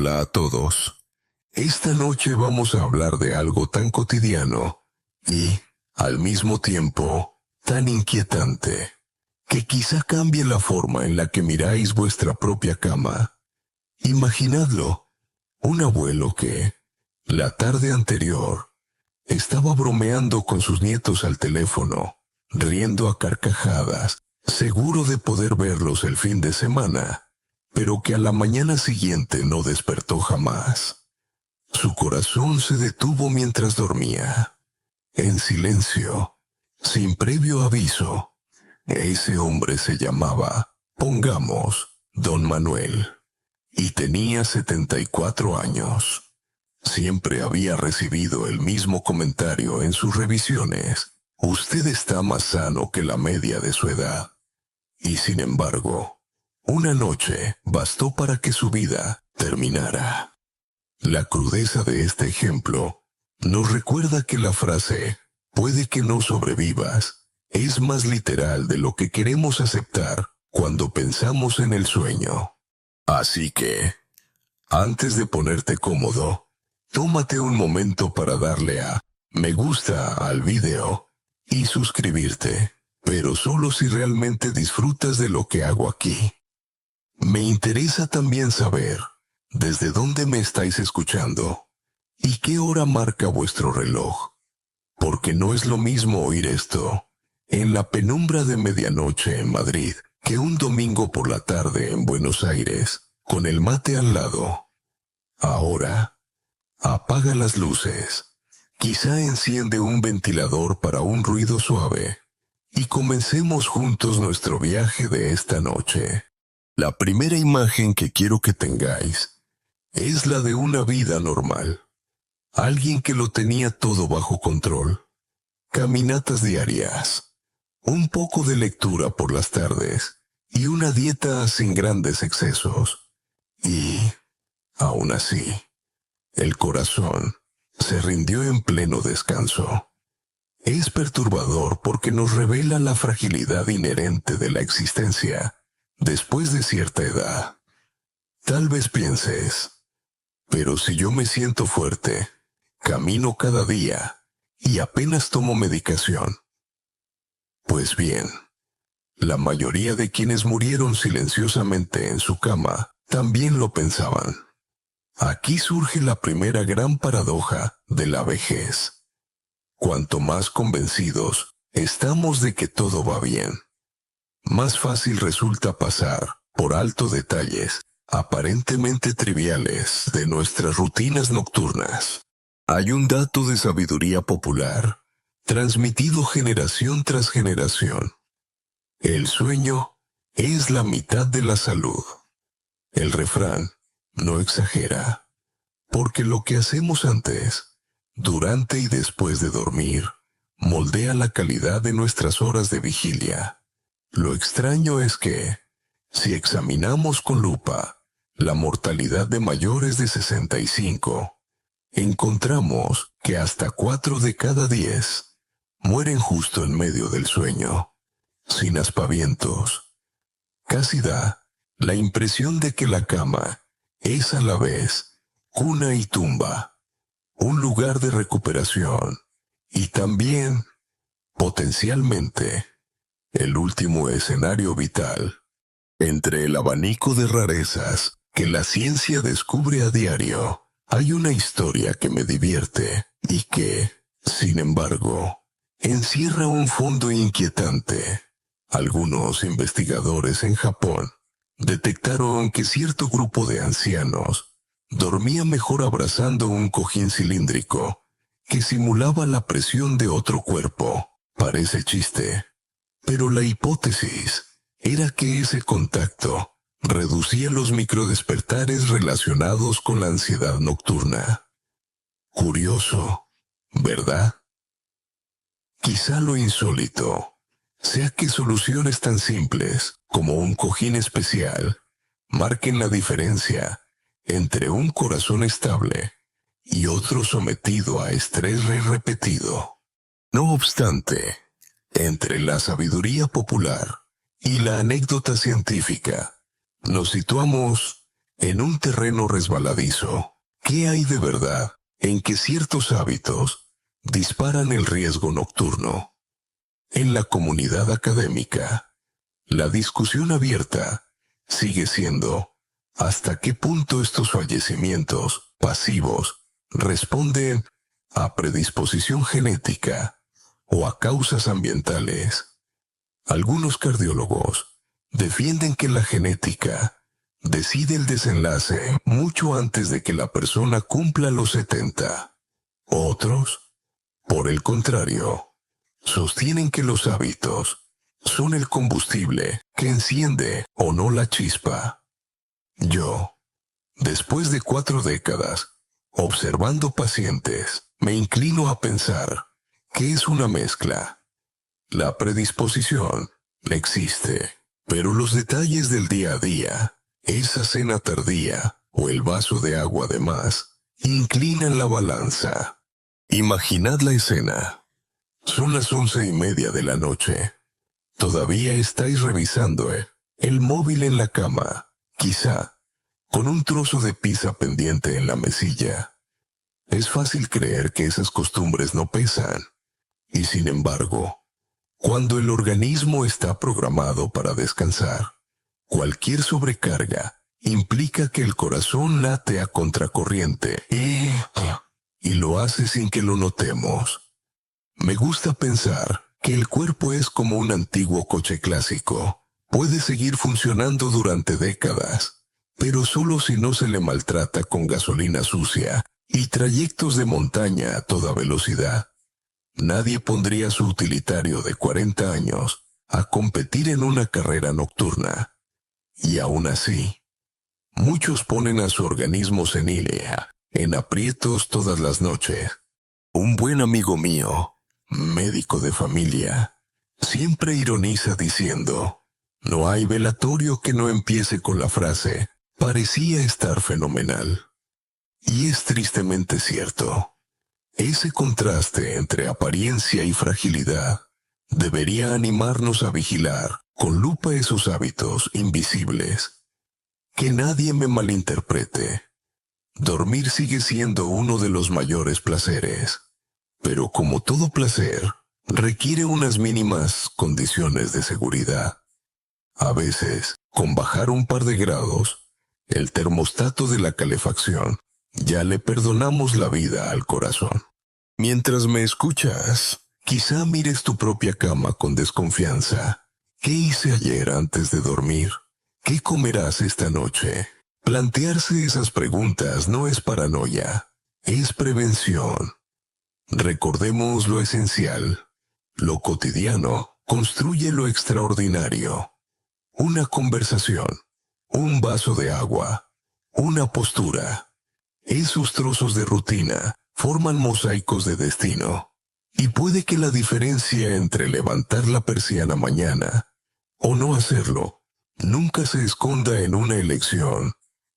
Hola a todos. Esta noche vamos a hablar de algo tan cotidiano y, al mismo tiempo, tan inquietante, que quizá cambie la forma en la que miráis vuestra propia cama. Imaginadlo, un abuelo que, la tarde anterior, estaba bromeando con sus nietos al teléfono, riendo a carcajadas, seguro de poder verlos el fin de semana, pero que a la mañana siguiente no despertó jamás. Su corazón se detuvo mientras dormía. En silencio, sin previo aviso. Ese hombre se llamaba, pongamos, Don Manuel, y tenía 74 años. Siempre había recibido el mismo comentario en sus revisiones. Usted está más sano que la media de su edad. Y sin embargo, una noche bastó para que su vida terminara. La crudeza de este ejemplo nos recuerda que la frase «puede que no sobrevivas» es más literal de lo que queremos aceptar cuando pensamos en el sueño. Así que, antes de ponerte cómodo, tómate un momento para darle a me gusta al video y suscribirte, pero solo si realmente disfrutas de lo que hago aquí. Me interesa también saber desde dónde me estáis escuchando y qué hora marca vuestro reloj, porque no es lo mismo oír esto en la penumbra de medianoche en Madrid que un domingo por la tarde en Buenos Aires con el mate al lado. Ahora, apaga las luces, quizá enciende un ventilador para un ruido suave y comencemos juntos nuestro viaje de esta noche. La primera imagen que quiero que tengáis es la de una vida normal. Alguien que lo tenía todo bajo control. Caminatas diarias, un poco de lectura por las tardes y una dieta sin grandes excesos. Y, aún así, el corazón se rindió en pleno descanso. Es perturbador porque nos revela la fragilidad inherente de la existencia después de cierta edad. Tal vez pienses, pero si yo me siento fuerte, camino cada día y apenas tomo medicación. Pues bien, la mayoría de quienes murieron silenciosamente en su cama también lo pensaban. Aquí surge la primera gran paradoja de la vejez. Cuanto más convencidos estamos de que todo va bien, más fácil resulta pasar por alto detalles aparentemente triviales de nuestras rutinas nocturnas. Hay un dato de sabiduría popular, transmitido generación tras generación. El sueño es la mitad de la salud. El refrán no exagera, porque lo que hacemos antes, durante y después de dormir, moldea la calidad de nuestras horas de vigilia. Lo extraño es que, si examinamos con lupa la mortalidad de mayores de 65, encontramos que hasta 4 de cada 10 mueren justo en medio del sueño, sin aspavientos. Casi da la impresión de que la cama es a la vez cuna y tumba, un lugar de recuperación y también, potencialmente, el último escenario vital. Entre el abanico de rarezas que la ciencia descubre a diario, hay una historia que me divierte y que, sin embargo, encierra un fondo inquietante. Algunos investigadores en Japón detectaron que cierto grupo de ancianos dormía mejor abrazando un cojín cilíndrico que simulaba la presión de otro cuerpo. Parece chiste, pero la hipótesis era que ese contacto reducía los microdespertares relacionados con la ansiedad nocturna. Curioso, ¿verdad? Quizá lo insólito sea que soluciones tan simples como un cojín especial marquen la diferencia entre un corazón estable y otro sometido a estrés repetido. No obstante, entre la sabiduría popular y la anécdota científica, nos situamos en un terreno resbaladizo. ¿Qué hay de verdad en que ciertos hábitos disparan el riesgo nocturno? En la comunidad académica, la discusión abierta sigue siendo ¿hasta qué punto estos fallecimientos pasivos responden a predisposición genética o a causas ambientales? Algunos cardiólogos defienden que la genética decide el desenlace mucho antes de que la persona cumpla los 70. Otros, por el contrario, sostienen que los hábitos son el combustible que enciende o no la chispa. Yo, después de 4 décadas, observando pacientes, me inclino a pensar que es una mezcla. La predisposición existe, pero los detalles del día a día, esa cena tardía o el vaso de agua de más, inclinan la balanza. Imaginad la escena. Son las 11:30 de la noche. Todavía estáis revisando el móvil en la cama, quizá con un trozo de pizza pendiente en la mesilla. Es fácil creer que esas costumbres no pesan. Y sin embargo, cuando el organismo está programado para descansar, cualquier sobrecarga implica que el corazón late a contracorriente y lo hace sin que lo notemos. Me gusta pensar que el cuerpo es como un antiguo coche clásico. Puede seguir funcionando durante décadas, pero solo si no se le maltrata con gasolina sucia y trayectos de montaña a toda velocidad. Nadie pondría su utilitario de 40 años a competir en una carrera nocturna. Y aún así, muchos ponen a su organismo senil en aprietos todas las noches. Un buen amigo mío, médico de familia, siempre ironiza diciendo, no hay velatorio que no empiece con la frase, parecía estar fenomenal. Y es tristemente cierto. Ese contraste entre apariencia y fragilidad debería animarnos a vigilar con lupa esos hábitos invisibles. Que nadie me malinterprete. Dormir sigue siendo uno de los mayores placeres, pero como todo placer, requiere unas mínimas condiciones de seguridad. A veces, con bajar un par de grados, el termostato de la calefacción, ya le perdonamos la vida al corazón. Mientras me escuchas, quizá mires tu propia cama con desconfianza. ¿Qué hice ayer antes de dormir? ¿Qué comerás esta noche? Plantearse esas preguntas no es paranoia, es prevención. Recordemos lo esencial. Lo cotidiano construye lo extraordinario. Una conversación, un vaso de agua, una postura. Esos trozos de rutina forman mosaicos de destino. Y puede que la diferencia entre levantar la persiana mañana o no hacerlo nunca se esconda en una elección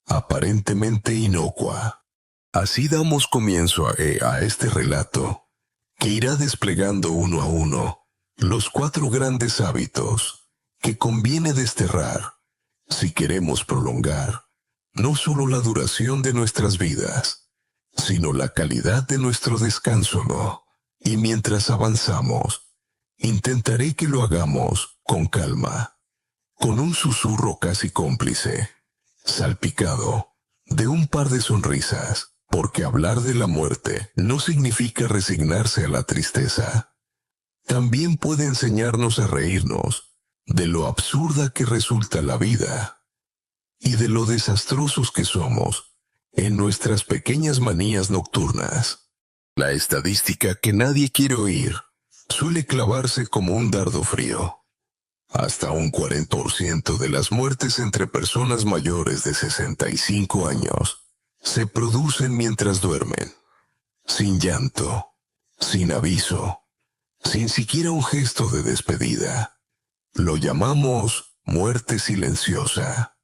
aparentemente inocua. Así damos comienzo a este relato, que irá desplegando uno a uno los 4 grandes hábitos que conviene desterrar si queremos prolongar no solo la duración de nuestras vidas, sino la calidad de nuestro descanso, ¿no? Y mientras avanzamos, intentaré que lo hagamos con calma, con un susurro casi cómplice, salpicado de un par de sonrisas, porque hablar de la muerte no significa resignarse a la tristeza. También puede enseñarnos a reírnos de lo absurda que resulta la vida y de lo desastrosos que somos en nuestras pequeñas manías nocturnas. La estadística que nadie quiere oír suele clavarse como un dardo frío. Hasta un 40% de las muertes entre personas mayores de 65 años se producen mientras duermen, sin llanto, sin aviso, sin siquiera un gesto de despedida. Lo llamamos muerte silenciosa.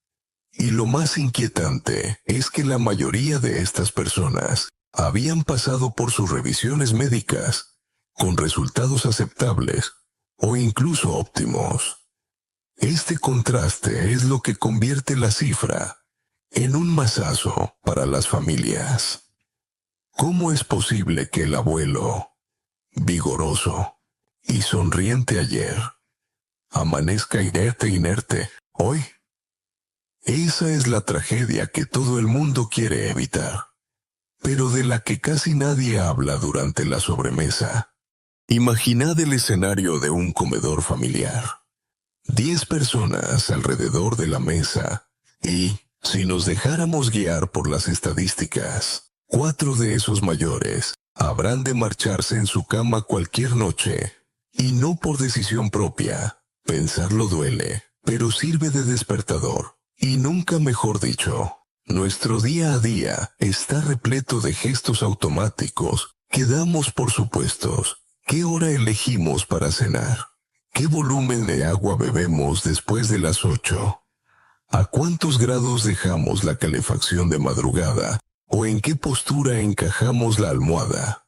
Y lo más inquietante es que la mayoría de estas personas habían pasado por sus revisiones médicas con resultados aceptables o incluso óptimos. Este contraste es lo que convierte la cifra en un mazazo para las familias. ¿Cómo es posible que el abuelo, vigoroso y sonriente ayer, amanezca inerte hoy? Esa es la tragedia que todo el mundo quiere evitar, pero de la que casi nadie habla durante la sobremesa. Imaginad el escenario de un comedor familiar. 10 personas alrededor de la mesa y, si nos dejáramos guiar por las estadísticas, 4 de esos mayores habrán de marcharse en su cama cualquier noche, y no por decisión propia. Pensarlo duele, pero sirve de despertador, y nunca mejor dicho. Nuestro día a día está repleto de gestos automáticos que damos por supuestos. ¿Qué hora elegimos para cenar? ¿Qué volumen de agua bebemos después de las 8? ¿A cuántos grados dejamos la calefacción de madrugada? ¿O en qué postura encajamos la almohada?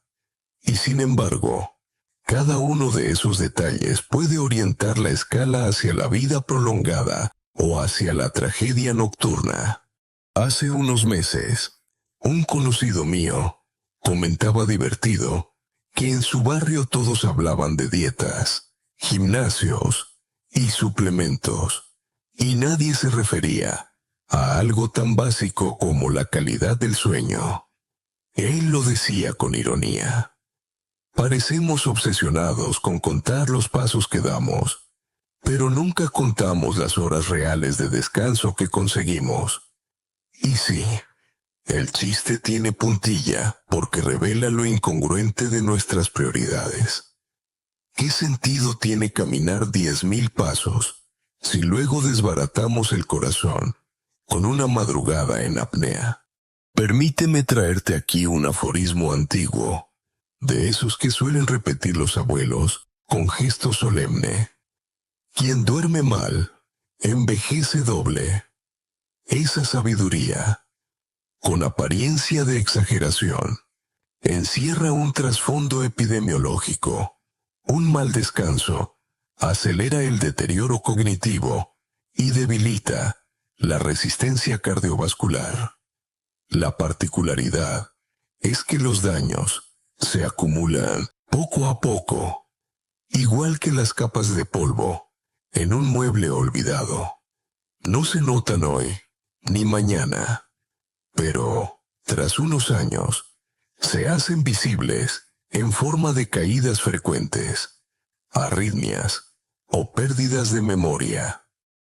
Y sin embargo, cada uno de esos detalles puede orientar la escala hacia la vida prolongada o hacia la tragedia nocturna. Hace unos meses, un conocido mío comentaba divertido que en su barrio todos hablaban de dietas, gimnasios y suplementos, y nadie se refería a algo tan básico como la calidad del sueño. Él lo decía con ironía. Parecemos obsesionados con contar los pasos que damos, pero nunca contamos las horas reales de descanso que conseguimos. Y sí, el chiste tiene puntilla porque revela lo incongruente de nuestras prioridades. ¿Qué sentido tiene caminar 10,000 pasos si luego desbaratamos el corazón con una madrugada en apnea? Permíteme traerte aquí un aforismo antiguo, de esos que suelen repetir los abuelos con gesto solemne. Quien duerme mal, envejece doble. Esa sabiduría, con apariencia de exageración, encierra un trasfondo epidemiológico. Un mal descanso acelera el deterioro cognitivo y debilita la resistencia cardiovascular. La particularidad es que los daños se acumulan poco a poco, igual que las capas de polvo en un mueble olvidado. No se notan hoy ni mañana, pero tras unos años se hacen visibles en forma de caídas frecuentes, arritmias o pérdidas de memoria.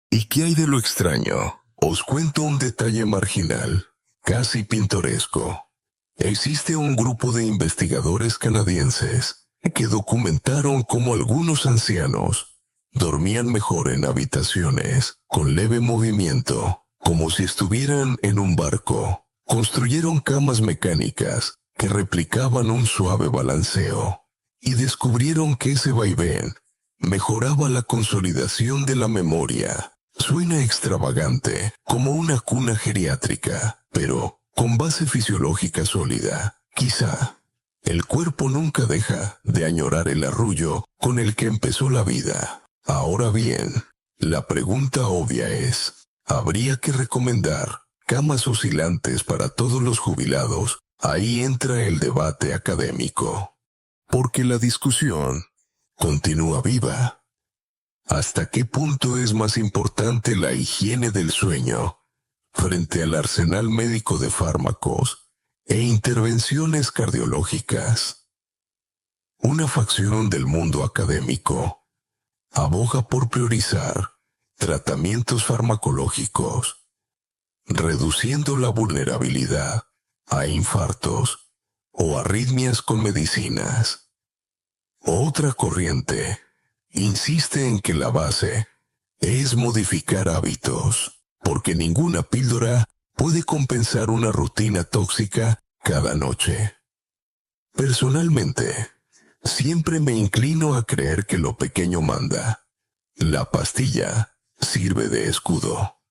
¿Y qué hay de lo extraño? Os cuento un detalle marginal, casi pintoresco. Existe un grupo de investigadores canadienses que documentaron cómo algunos ancianos dormían mejor en habitaciones con leve movimiento, como si estuvieran en un barco. Construyeron camas mecánicas que replicaban un suave balanceo, y descubrieron que ese vaivén mejoraba la consolidación de la memoria. Suena extravagante, como una cuna geriátrica, pero con base fisiológica sólida. Quizá el cuerpo nunca deja de añorar el arrullo con el que empezó la vida. Ahora bien, la pregunta obvia es, ¿habría que recomendar camas oscilantes para todos los jubilados? Ahí entra el debate académico, porque la discusión continúa viva. ¿Hasta qué punto es más importante la higiene del sueño frente al arsenal médico de fármacos e intervenciones cardiológicas? Una facción del mundo académico aboga por priorizar tratamientos farmacológicos, reduciendo la vulnerabilidad a infartos o arritmias con medicinas. Otra corriente insiste en que la base es modificar hábitos, porque ninguna píldora puede compensar una rutina tóxica cada noche. Personalmente, siempre me inclino a creer que lo pequeño manda. La pastilla sirve de escudo.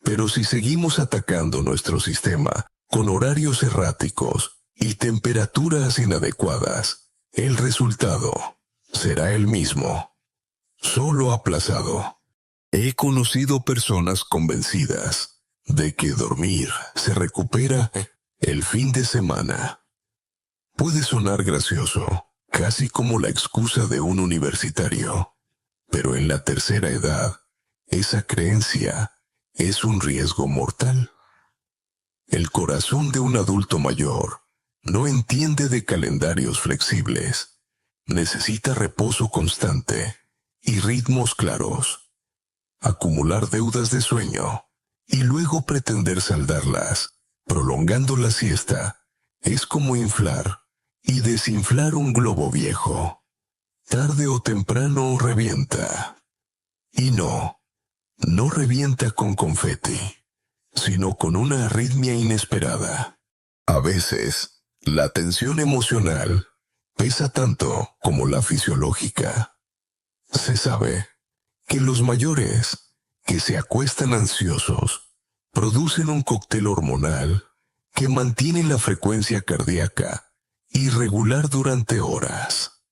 Pero si seguimos atacando nuestro sistema con horarios erráticos y temperaturas inadecuadas, el resultado será el mismo, solo aplazado. He conocido personas convencidas de que dormir se recupera el fin de semana. Puede sonar gracioso, casi como la excusa de un universitario, pero en la tercera edad, esa creencia es un riesgo mortal. El corazón de un adulto mayor no entiende de calendarios flexibles. Necesita reposo constante y ritmos claros. Acumular deudas de sueño y luego pretender saldarlas, prolongando la siesta, es como inflar y desinflar un globo viejo. Tarde o temprano revienta. Y no revienta con confeti, sino con una arritmia inesperada. A veces, la tensión emocional pesa tanto como la fisiológica. Se sabe que los mayores que se acuestan ansiosos producen un cóctel hormonal que mantiene la frecuencia cardíaca irregular durante horas.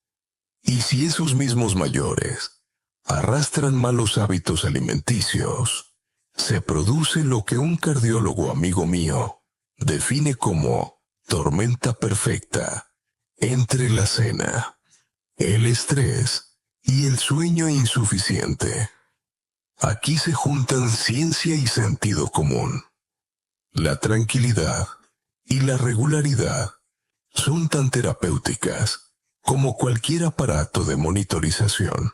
Y si esos mismos mayores arrastran malos hábitos alimenticios, se produce lo que un cardiólogo amigo mío define como tormenta perfecta entre la cena, el estrés y el sueño insuficiente. Aquí se juntan ciencia y sentido común. La tranquilidad y la regularidad son tan terapéuticas como cualquier aparato de monitorización.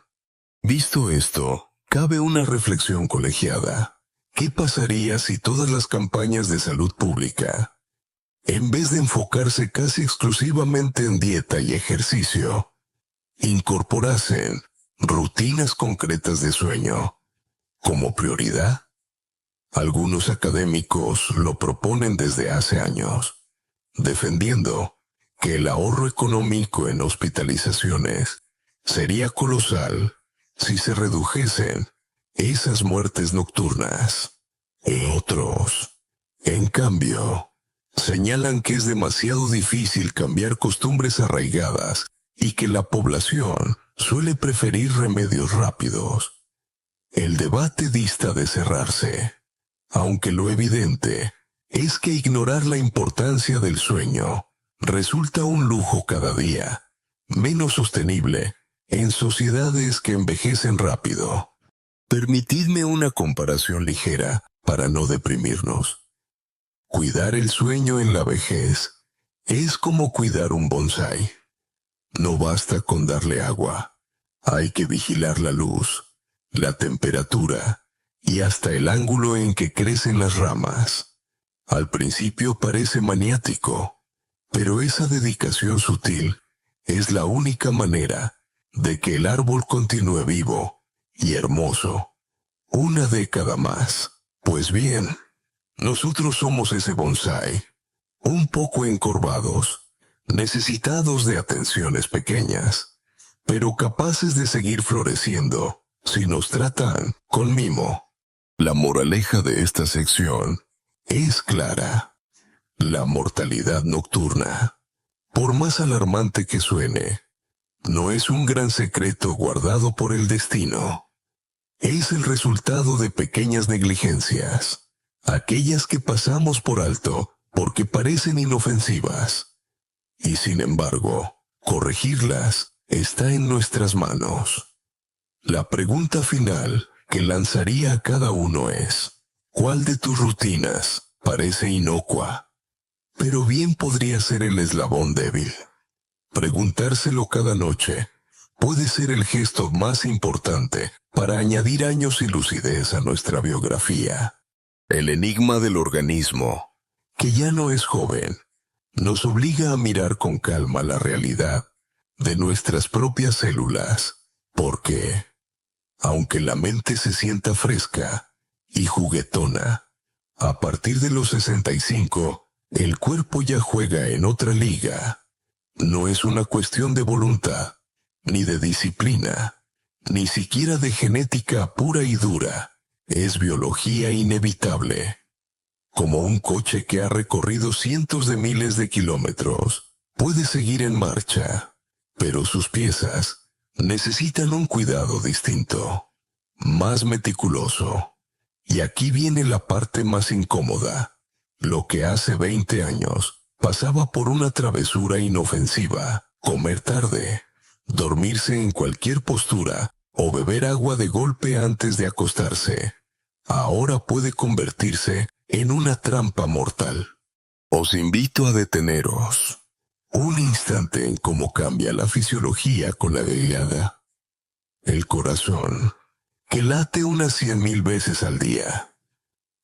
Visto esto, cabe una reflexión colegiada. ¿Qué pasaría si todas las campañas de salud pública, en vez de enfocarse casi exclusivamente en dieta y ejercicio, incorporasen rutinas concretas de sueño como prioridad? Algunos académicos lo proponen desde hace años, defendiendo que el ahorro económico en hospitalizaciones sería colosal si se redujesen esas muertes nocturnas. Otros, en cambio, señalan que es demasiado difícil cambiar costumbres arraigadas y que la población suele preferir remedios rápidos. El debate dista de cerrarse, aunque lo evidente es que ignorar la importancia del sueño resulta un lujo cada día, menos sostenible en sociedades que envejecen rápido. Permitidme una comparación ligera para no deprimirnos. Cuidar el sueño en la vejez es como cuidar un bonsái. No basta con darle agua, hay que vigilar la luz, la temperatura y hasta el ángulo en que crecen las ramas. Al principio parece maniático, pero esa dedicación sutil es la única manera de que el árbol continúe vivo y hermoso una década más. Pues bien, nosotros somos ese bonsái, un poco encorvados, necesitados de atenciones pequeñas, pero capaces de seguir floreciendo si nos tratan con mimo. La moraleja de esta sección es clara. La mortalidad nocturna, por más alarmante que suene, no es un gran secreto guardado por el destino. Es el resultado de pequeñas negligencias, aquellas que pasamos por alto porque parecen inofensivas. Y sin embargo, corregirlas está en nuestras manos. La pregunta final que lanzaría a cada uno es: ¿cuál de tus rutinas parece inocua, pero bien podría ser el eslabón débil? Preguntárselo cada noche puede ser el gesto más importante para añadir años y lucidez a nuestra biografía. El enigma del organismo, que ya no es joven, nos obliga a mirar con calma la realidad de nuestras propias células, porque, aunque la mente se sienta fresca y juguetona, a partir de los 65, el cuerpo ya juega en otra liga. No es una cuestión de voluntad, ni de disciplina, ni siquiera de genética pura y dura. Es biología inevitable. Como un coche que ha recorrido cientos de miles de kilómetros, puede seguir en marcha, pero sus piezas necesitan un cuidado distinto, más meticuloso Y aquí viene la parte más incómoda. Lo que hace 20 años pasaba por una travesura inofensiva: comer tarde, dormirse en cualquier postura o beber agua de golpe antes de acostarse. Ahora puede convertirse en una trampa mortal. Os invito a deteneros un instante en cómo cambia la fisiología con la delgada. El corazón, que late unas 100,000 veces al día,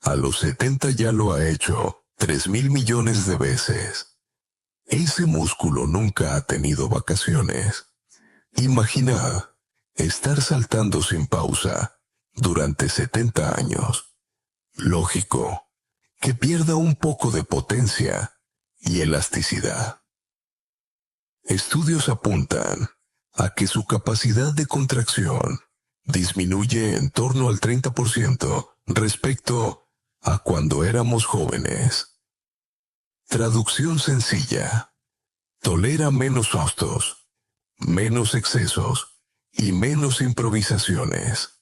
a los 70 ya lo ha hecho 3,000 millones de veces. Ese músculo nunca ha tenido vacaciones. Imaginad estar saltando sin pausa durante 70 años. Lógico que pierda un poco de potencia y elasticidad. Estudios apuntan a que su capacidad de contracción disminuye en torno al 30% respecto a cuando éramos jóvenes. Traducción sencilla: tolera menos sustos, menos excesos y menos improvisaciones.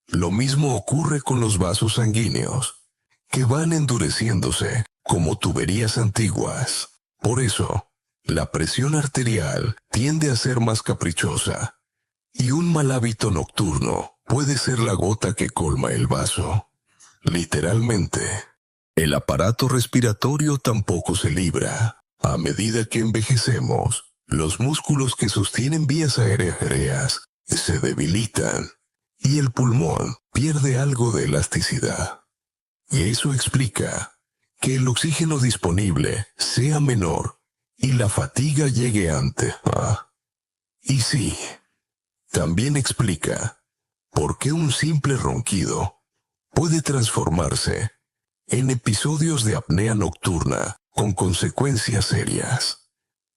Lo mismo ocurre con los vasos sanguíneos, que van endureciéndose como tuberías antiguas. Por eso, la presión arterial tiende a ser más caprichosa, y un mal hábito nocturno puede ser la gota que colma el vaso. Literalmente. El aparato respiratorio tampoco se libra. A medida que envejecemos, los músculos que sostienen vías aéreas se debilitan y el pulmón pierde algo de elasticidad. Y eso explica que el oxígeno disponible sea menor y la fatiga llegue antes. Y sí, también explica por qué un simple ronquido puede transformarse en episodios de apnea nocturna con consecuencias serias.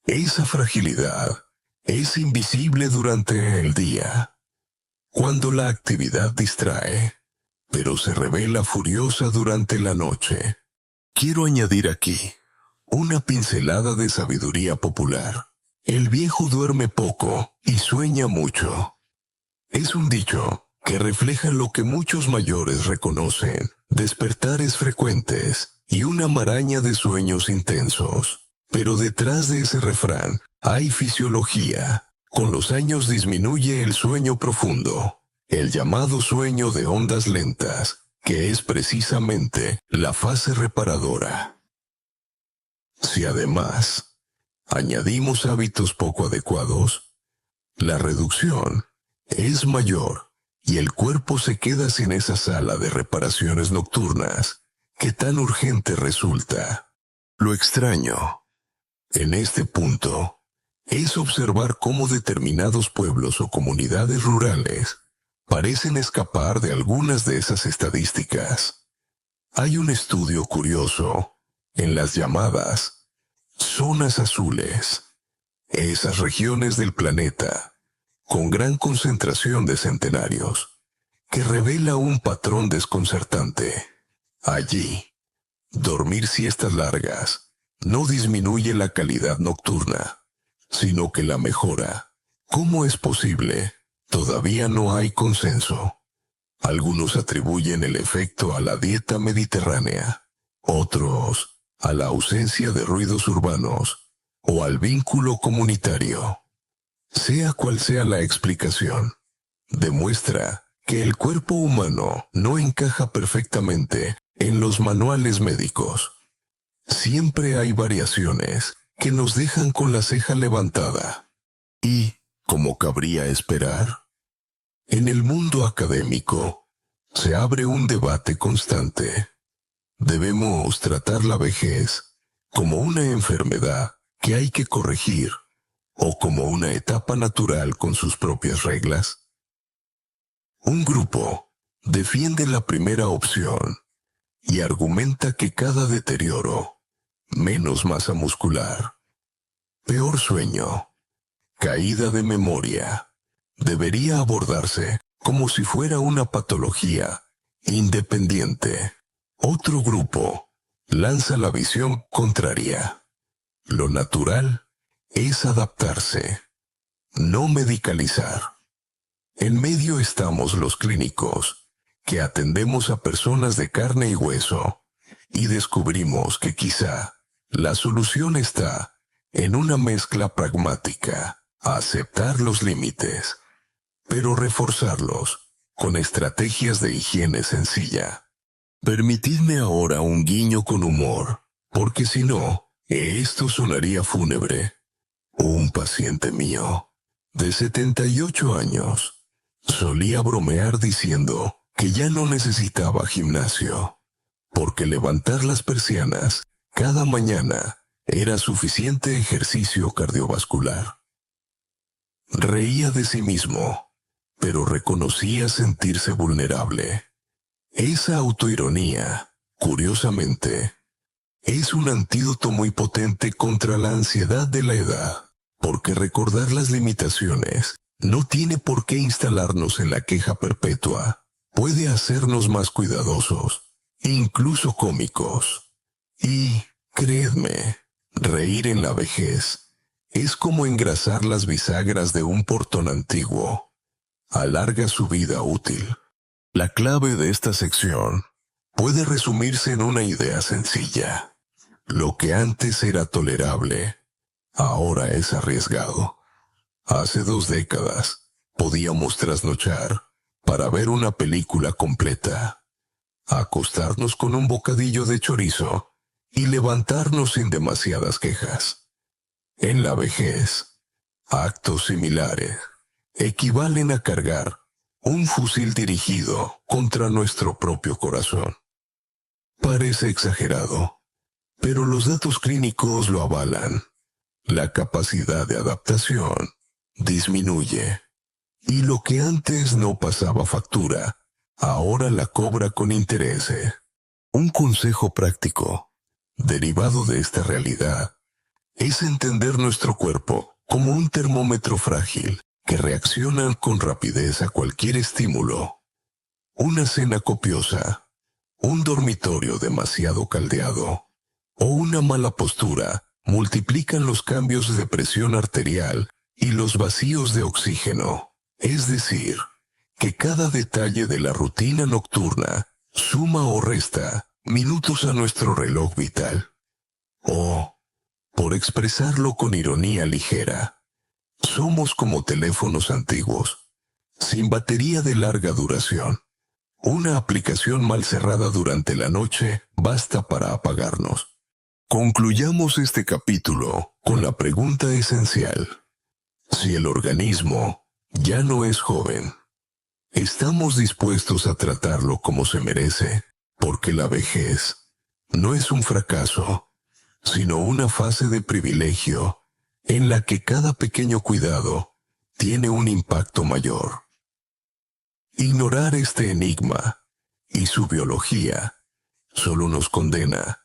Esa fragilidad es invisible durante el día, cuando la actividad distrae, pero se revela furiosa durante la noche. Quiero añadir aquí una pincelada de sabiduría popular. El viejo duerme poco y sueña mucho. Es un dicho que refleja lo que muchos mayores reconocen: despertares frecuentes y una maraña de sueños intensos. Pero detrás de ese refrán hay fisiología. Con los años disminuye el sueño profundo, el llamado sueño de ondas lentas, que es precisamente la fase reparadora. Si además añadimos hábitos poco adecuados, la reducción es mayor y el cuerpo se queda sin esa sala de reparaciones nocturnas que tan urgente resulta. Lo extraño en este punto es observar cómo determinados pueblos o comunidades rurales parecen escapar de algunas de esas estadísticas. Hay un estudio curioso en las llamadas zonas azules, esas regiones del planeta con gran concentración de centenarios, que revela un patrón desconcertante. Allí, dormir siestas largas no disminuye la calidad nocturna, sino que la mejora. ¿Cómo es posible? Todavía no hay consenso. Algunos atribuyen el efecto a la dieta mediterránea, otros a la ausencia de ruidos urbanos o al vínculo comunitario. Sea cual sea la explicación, demuestra que el cuerpo humano no encaja perfectamente en los manuales médicos. Siempre hay variaciones que nos dejan con la ceja levantada. Y, como cabría esperar, en el mundo académico se abre un debate constante. ¿Debemos tratar la vejez como una enfermedad que hay que corregir o como una etapa natural con sus propias reglas? Un grupo defiende la primera opción y argumenta que cada deterioro, menos masa muscular, peor sueño, caída de memoria, debería abordarse como si fuera una patología independiente. Otro grupo lanza la visión contraria. Lo natural es adaptarse, no medicalizar. En medio estamos los clínicos, que atendemos a personas de carne y hueso, y descubrimos que quizá la solución está en una mezcla pragmática, aceptar los límites, pero reforzarlos con estrategias de higiene sencilla. Permitidme ahora un guiño con humor, porque si no, esto sonaría fúnebre. Un paciente mío, de 78 años, solía bromear diciendo que ya no necesitaba gimnasio, porque levantar las persianas cada mañana era suficiente ejercicio cardiovascular. Reía de sí mismo, pero reconocía sentirse vulnerable. Esa autoironía, curiosamente, es un antídoto muy potente contra la ansiedad de la edad, porque recordar las limitaciones no tiene por qué instalarnos en la queja perpetua. Puede hacernos más cuidadosos, incluso cómicos. Y, creedme, reír en la vejez es como engrasar las bisagras de un portón antiguo. Alarga su vida útil. La clave de esta sección puede resumirse en una idea sencilla. Lo que antes era tolerable, ahora es arriesgado. Hace 2 décadas podíamos trasnochar para ver una película completa, acostarnos con un bocadillo de chorizo y levantarnos sin demasiadas quejas. En la vejez, actos similares equivalen a cargar un fusil dirigido contra nuestro propio corazón. Parece exagerado, pero los datos clínicos lo avalan. La capacidad de adaptación disminuye, y lo que antes no pasaba factura, ahora la cobra con intereses. Un consejo práctico, derivado de esta realidad, es entender nuestro cuerpo como un termómetro frágil que reacciona con rapidez a cualquier estímulo. Una cena copiosa, un dormitorio demasiado caldeado o una mala postura multiplican los cambios de presión arterial y los vacíos de oxígeno. Es decir, que cada detalle de la rutina nocturna suma o resta minutos a nuestro reloj vital. O, por expresarlo con ironía ligera, somos como teléfonos antiguos, sin batería de larga duración. Una aplicación mal cerrada durante la noche basta para apagarnos. Concluyamos este capítulo con la pregunta esencial. Si el organismo ya no es joven, ¿estamos dispuestos a tratarlo como se merece? Porque la vejez no es un fracaso, sino una fase de privilegio en la que cada pequeño cuidado tiene un impacto mayor. Ignorar este enigma y su biología solo nos condena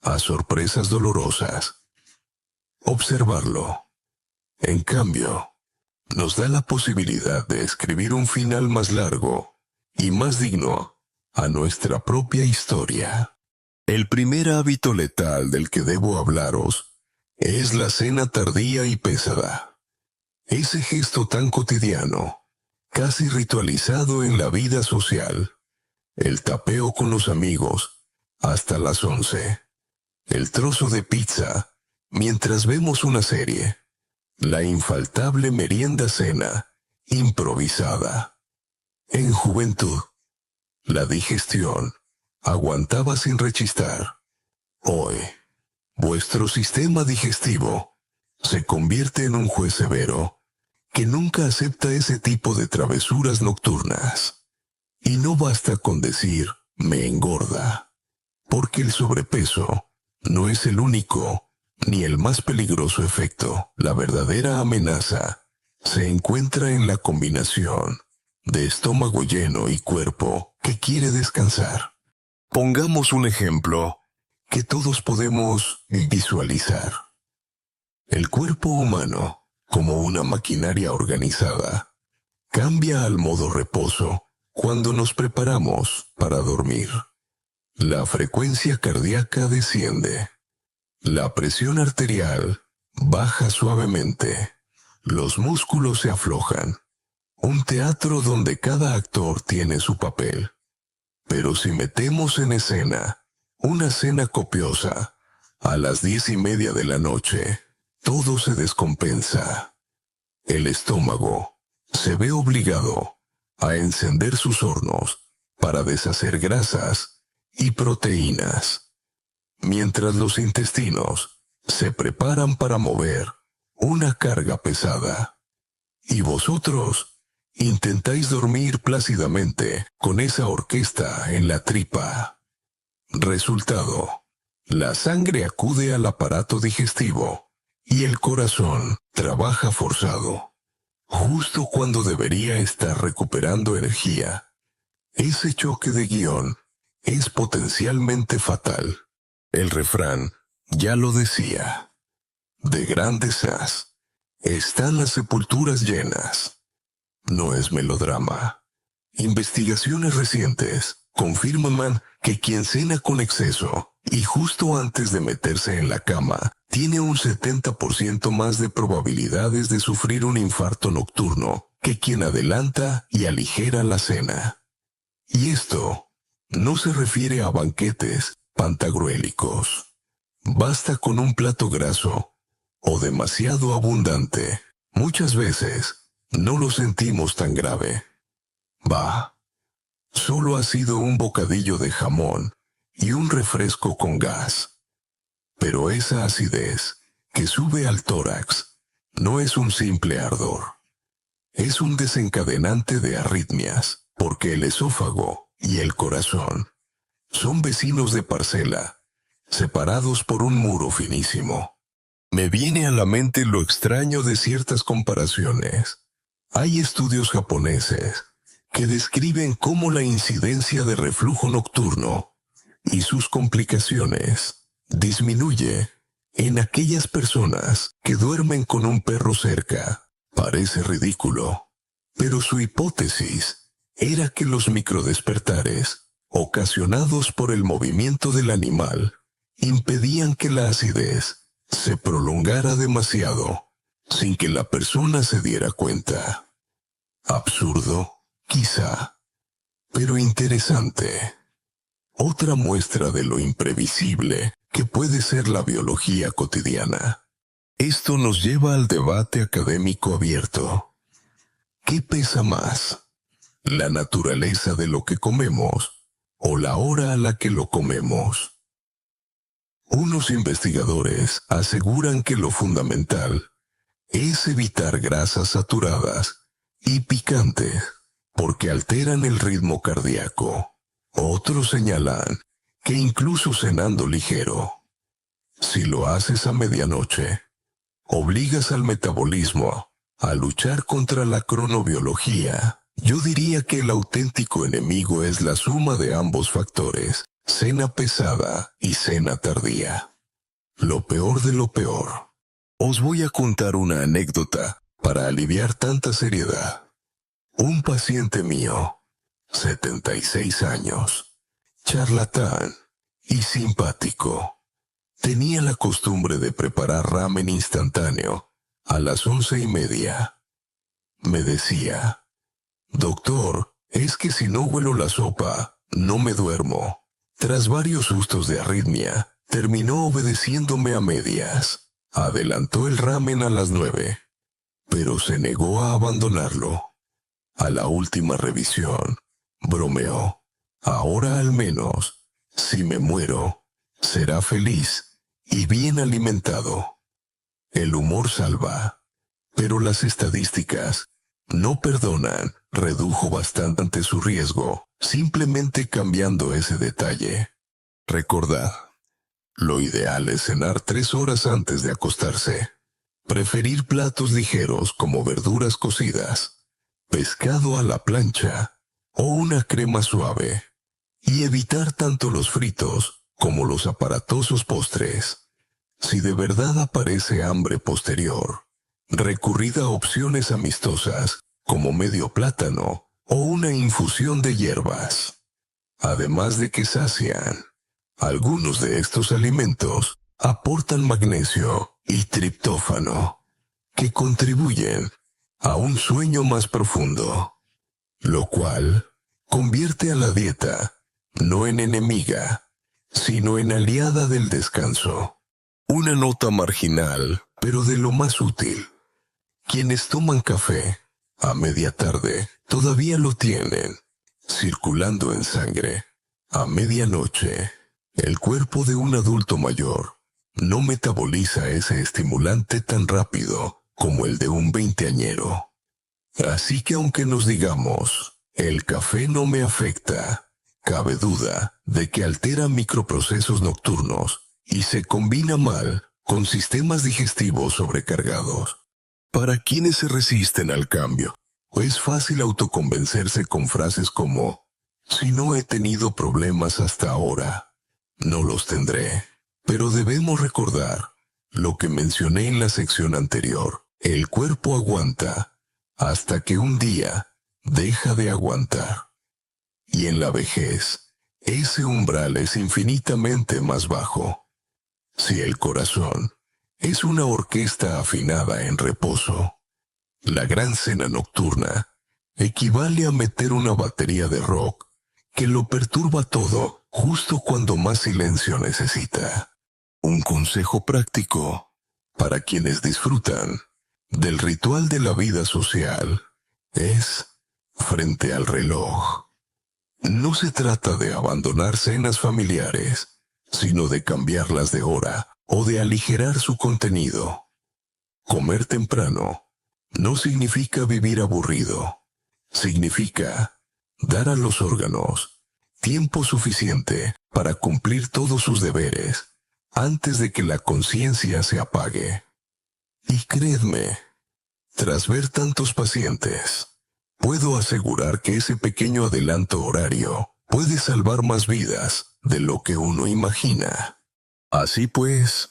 a sorpresas dolorosas. Observarlo, en cambio, nos da la posibilidad de escribir un final más largo y más digno a nuestra propia historia. El primer hábito letal del que debo hablaros es la cena tardía y pesada. Ese gesto tan cotidiano, casi ritualizado en la vida social. El tapeo con los amigos hasta las 11. El trozo de pizza mientras vemos una serie. La infaltable merienda cena improvisada. En juventud, la digestión aguantaba sin rechistar. Hoy, vuestro sistema digestivo se convierte en un juez severo que nunca acepta ese tipo de travesuras nocturnas. Y no basta con decir, me engorda, porque el sobrepeso no es el único ni el más peligroso efecto. La verdadera amenaza se encuentra en la combinación de estómago lleno y cuerpo que quiere descansar. Pongamos un ejemplo que todos podemos visualizar. El cuerpo humano, como una maquinaria organizada, cambia al modo reposo cuando nos preparamos para dormir. La frecuencia cardíaca desciende. La presión arterial baja suavemente. Los músculos se aflojan. Un teatro donde cada actor tiene su papel. Pero si metemos en escena una cena copiosa a las 10:30 de la noche, todo se descompensa. El estómago se ve obligado a encender sus hornos para deshacer grasas y proteínas, mientras los intestinos se preparan para mover una carga pesada. Y vosotros intentáis dormir plácidamente con esa orquesta en la tripa. Resultado: la sangre acude al aparato digestivo y el corazón trabaja forzado, justo cuando debería estar recuperando energía. Ese choque de guión es potencialmente fatal. El refrán ya lo decía: de grandes as están las sepulturas llenas. No es melodrama. Investigaciones recientes confirman que quien cena con exceso y justo antes de meterse en la cama tiene un 70% más de probabilidades de sufrir un infarto nocturno que quien adelanta y aligera la cena. Y esto no se refiere a banquetes pantagruélicos. Basta con un plato graso o demasiado abundante. Muchas veces no lo sentimos tan grave. Solo ha sido un bocadillo de jamón y un refresco con gas. Pero esa acidez que sube al tórax no es un simple ardor. Es un desencadenante de arritmias, porque el esófago y el corazón son vecinos de parcela, separados por un muro finísimo. Me viene a la mente lo extraño de ciertas comparaciones. Hay estudios japoneses que describen cómo la incidencia de reflujo nocturno y sus complicaciones disminuye en aquellas personas que duermen con un perro cerca. Parece ridículo, pero su hipótesis era que los microdespertares, ocasionados por el movimiento del animal, impedían que la acidez se prolongara demasiado sin que la persona se diera cuenta. Absurdo, quizá, pero interesante. Otra muestra de lo imprevisible que puede ser la biología cotidiana. Esto nos lleva al debate académico abierto. ¿Qué pesa más? ¿La naturaleza de lo que comemos o la hora a la que lo comemos? Unos investigadores aseguran que lo fundamental es evitar grasas saturadas y picantes, porque alteran el ritmo cardíaco. Otros señalan que incluso cenando ligero, si lo haces a medianoche, obligas al metabolismo a luchar contra la cronobiología. Yo diría que el auténtico enemigo es la suma de ambos factores, cena pesada y cena tardía. Lo peor de lo peor. Os voy a contar una anécdota para aliviar tanta seriedad. Un paciente mío, 76 años, charlatán y simpático, tenía la costumbre de preparar ramen instantáneo a las 11:30. Me decía: doctor, es que si no huelo la sopa, no me duermo. Tras varios sustos de arritmia, terminó obedeciéndome a medias. Adelantó el ramen a las 9, pero se negó a abandonarlo. A la última revisión, bromeó: ahora al menos, si me muero, será feliz y bien alimentado. El humor salva, pero las estadísticas no perdonan. Redujo bastante su riesgo, simplemente cambiando ese detalle. Recordad, lo ideal es cenar 3 horas antes de acostarse. Preferir platos ligeros como verduras cocidas, pescado a la plancha o una crema suave. Y evitar tanto los fritos como los aparatosos postres. Si de verdad aparece hambre posterior, recurrid a opciones amistosas como medio plátano o una infusión de hierbas. Además de que sacian, algunos de estos alimentos aportan magnesio y triptófano, que contribuyen a un sueño más profundo, lo cual convierte a la dieta no en enemiga, sino en aliada del descanso. Una nota marginal, pero de lo más útil. Quienes toman café a media tarde todavía lo tienen, circulando en sangre. A medianoche, el cuerpo de un adulto mayor no metaboliza ese estimulante tan rápido como el de un veinteañero. Así que aunque nos digamos, el café no me afecta, cabe duda de que altera microprocesos nocturnos y se combina mal con sistemas digestivos sobrecargados. Para quienes se resisten al cambio, es fácil autoconvencerse con frases como, si no he tenido problemas hasta ahora, no los tendré. Pero debemos recordar lo que mencioné en la sección anterior. El cuerpo aguanta hasta que un día deja de aguantar. Y en la vejez, ese umbral es infinitamente más bajo. Si el corazón es una orquesta afinada en reposo, la gran cena nocturna equivale a meter una batería de rock que lo perturba todo justo cuando más silencio necesita. Un consejo práctico para quienes disfrutan del ritual de la vida social es frente al reloj. No se trata de abandonar cenas familiares, sino de cambiarlas de hora o de aligerar su contenido. Comer temprano no significa vivir aburrido. Significa dar a los órganos tiempo suficiente para cumplir todos sus deberes antes de que la conciencia se apague. Y créedme, tras ver tantos pacientes, puedo asegurar que ese pequeño adelanto horario puede salvar más vidas de lo que uno imagina. Así pues,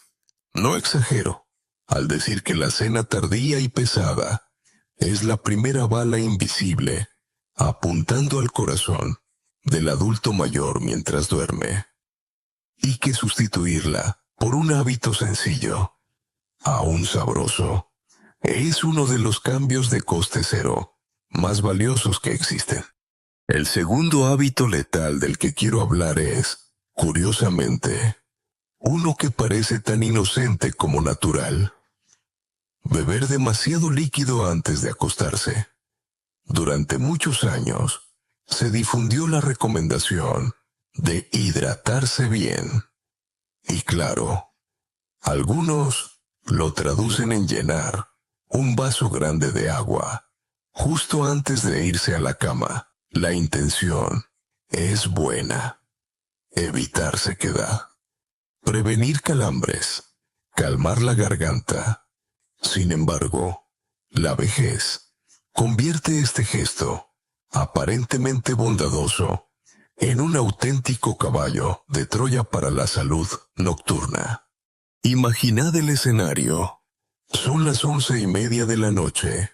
no exagero al decir que la cena tardía y pesada es la primera bala invisible apuntando al corazón del adulto mayor mientras duerme, y que sustituirla por un hábito sencillo, aún sabroso, es uno de los cambios de coste cero más valiosos que existen. El segundo hábito letal del que quiero hablar es, curiosamente, uno que parece tan inocente como natural: beber demasiado líquido antes de acostarse. Durante muchos años, se difundió la recomendación de hidratarse bien. Y claro, algunos lo traducen en llenar un vaso grande de agua justo antes de irse a la cama. La intención es buena: evitar sequedad, prevenir calambres, calmar la garganta. Sin embargo, la vejez convierte este gesto, aparentemente bondadoso, en un auténtico caballo de Troya para la salud nocturna. Imaginad el escenario. Son las 11:30 de la noche.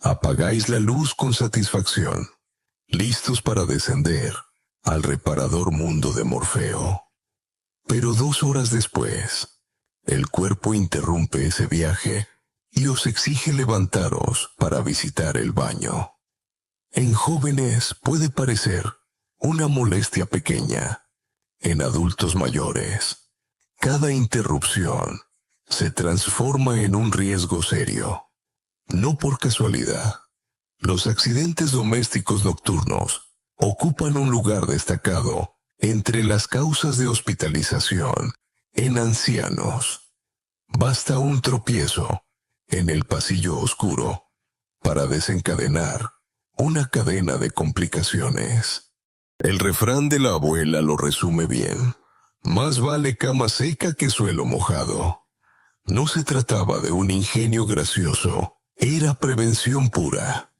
Apagáis la luz con satisfacción, listos para descender al reparador mundo de Morfeo. Pero 2 horas después, el cuerpo interrumpe ese viaje y os exige levantaros para visitar el baño. En jóvenes puede parecer una molestia pequeña. En adultos mayores, cada interrupción se transforma en un riesgo serio. No por casualidad, los accidentes domésticos nocturnos ocupan un lugar destacado entre las causas de hospitalización en ancianos. Basta un tropiezo en el pasillo oscuro para desencadenar una cadena de complicaciones. El refrán de la abuela lo resume bien: más vale cama seca que suelo mojado. No se trataba de un ingenio gracioso, era prevención pura.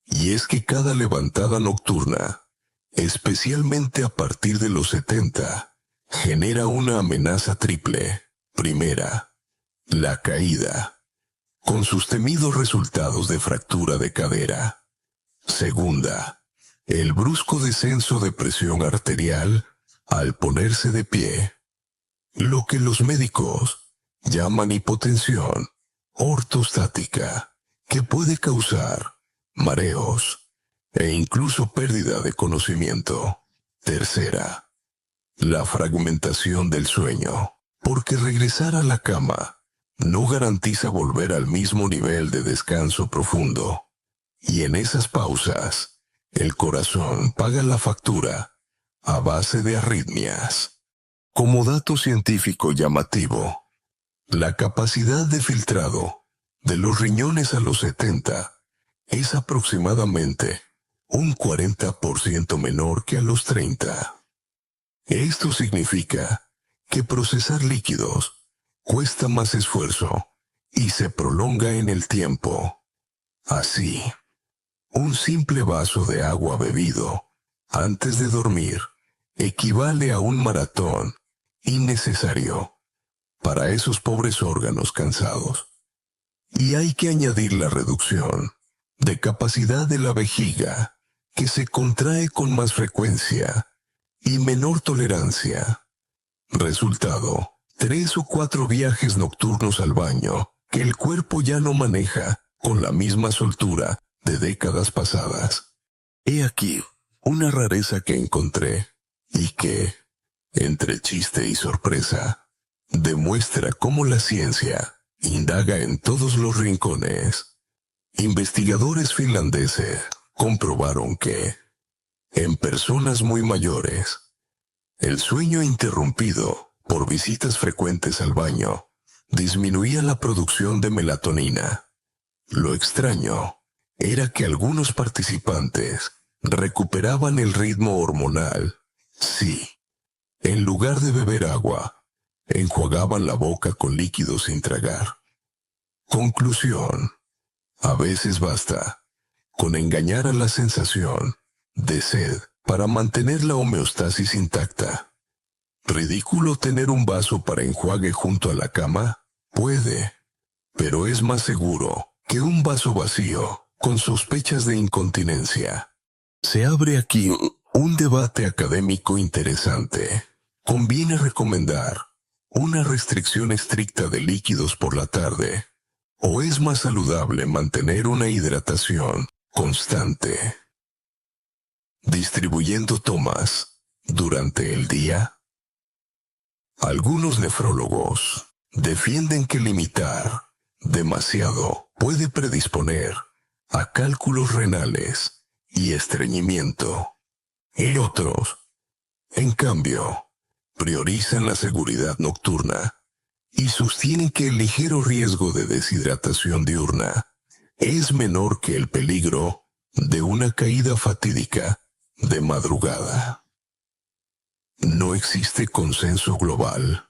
Y es que cada levantada nocturna, especialmente a partir de los 70, genera una amenaza triple. Primera, la caída, con sus temidos resultados de fractura de cadera. Segunda, el brusco descenso de presión arterial al ponerse de pie, lo que los médicos llaman hipotensión ortostática, que puede causar mareos e incluso pérdida de conocimiento. Tercera, la fragmentación del sueño, porque regresar a la cama no garantiza volver al mismo nivel de descanso profundo. Y en esas pausas, el corazón paga la factura a base de arritmias. Como dato científico llamativo, la capacidad de filtrado de los riñones a los 70 es aproximadamente un 40% menor que a los 30. Esto significa que procesar líquidos cuesta más esfuerzo y se prolonga en el tiempo. Así, un simple vaso de agua bebido antes de dormir equivale a un maratón innecesario para esos pobres órganos cansados. Y hay que añadir la reducción de capacidad de la vejiga, que se contrae con más frecuencia y menor tolerancia. Resultado, 3 o 4 viajes nocturnos al baño que el cuerpo ya no maneja con la misma soltura de décadas pasadas. He aquí una rareza que encontré y que, entre chiste y sorpresa, demuestra cómo la ciencia indaga en todos los rincones. Investigadores finlandeses comprobaron que, en personas muy mayores, el sueño interrumpido por visitas frecuentes al baño disminuía la producción de melatonina. Lo extraño era que algunos participantes recuperaban el ritmo hormonal. Sí, en lugar de beber agua, enjuagaban la boca con líquidos sin tragar. Conclusión: a veces basta con engañar a la sensación de sed para mantener la homeostasis intacta. ¿Ridículo tener un vaso para enjuague junto a la cama? Puede, pero es más seguro que un vaso vacío con sospechas de incontinencia. Se abre aquí un debate académico interesante. ¿Conviene recomendar una restricción estricta de líquidos por la tarde, o es más saludable mantener una hidratación constante, distribuyendo tomas durante el día? Algunos nefrólogos defienden que limitar demasiado puede predisponer a cálculos renales y estreñimiento. Y otros, en cambio, priorizan la seguridad nocturna y sostienen que el ligero riesgo de deshidratación diurna es menor que el peligro de una caída fatídica de madrugada. No existe consenso global.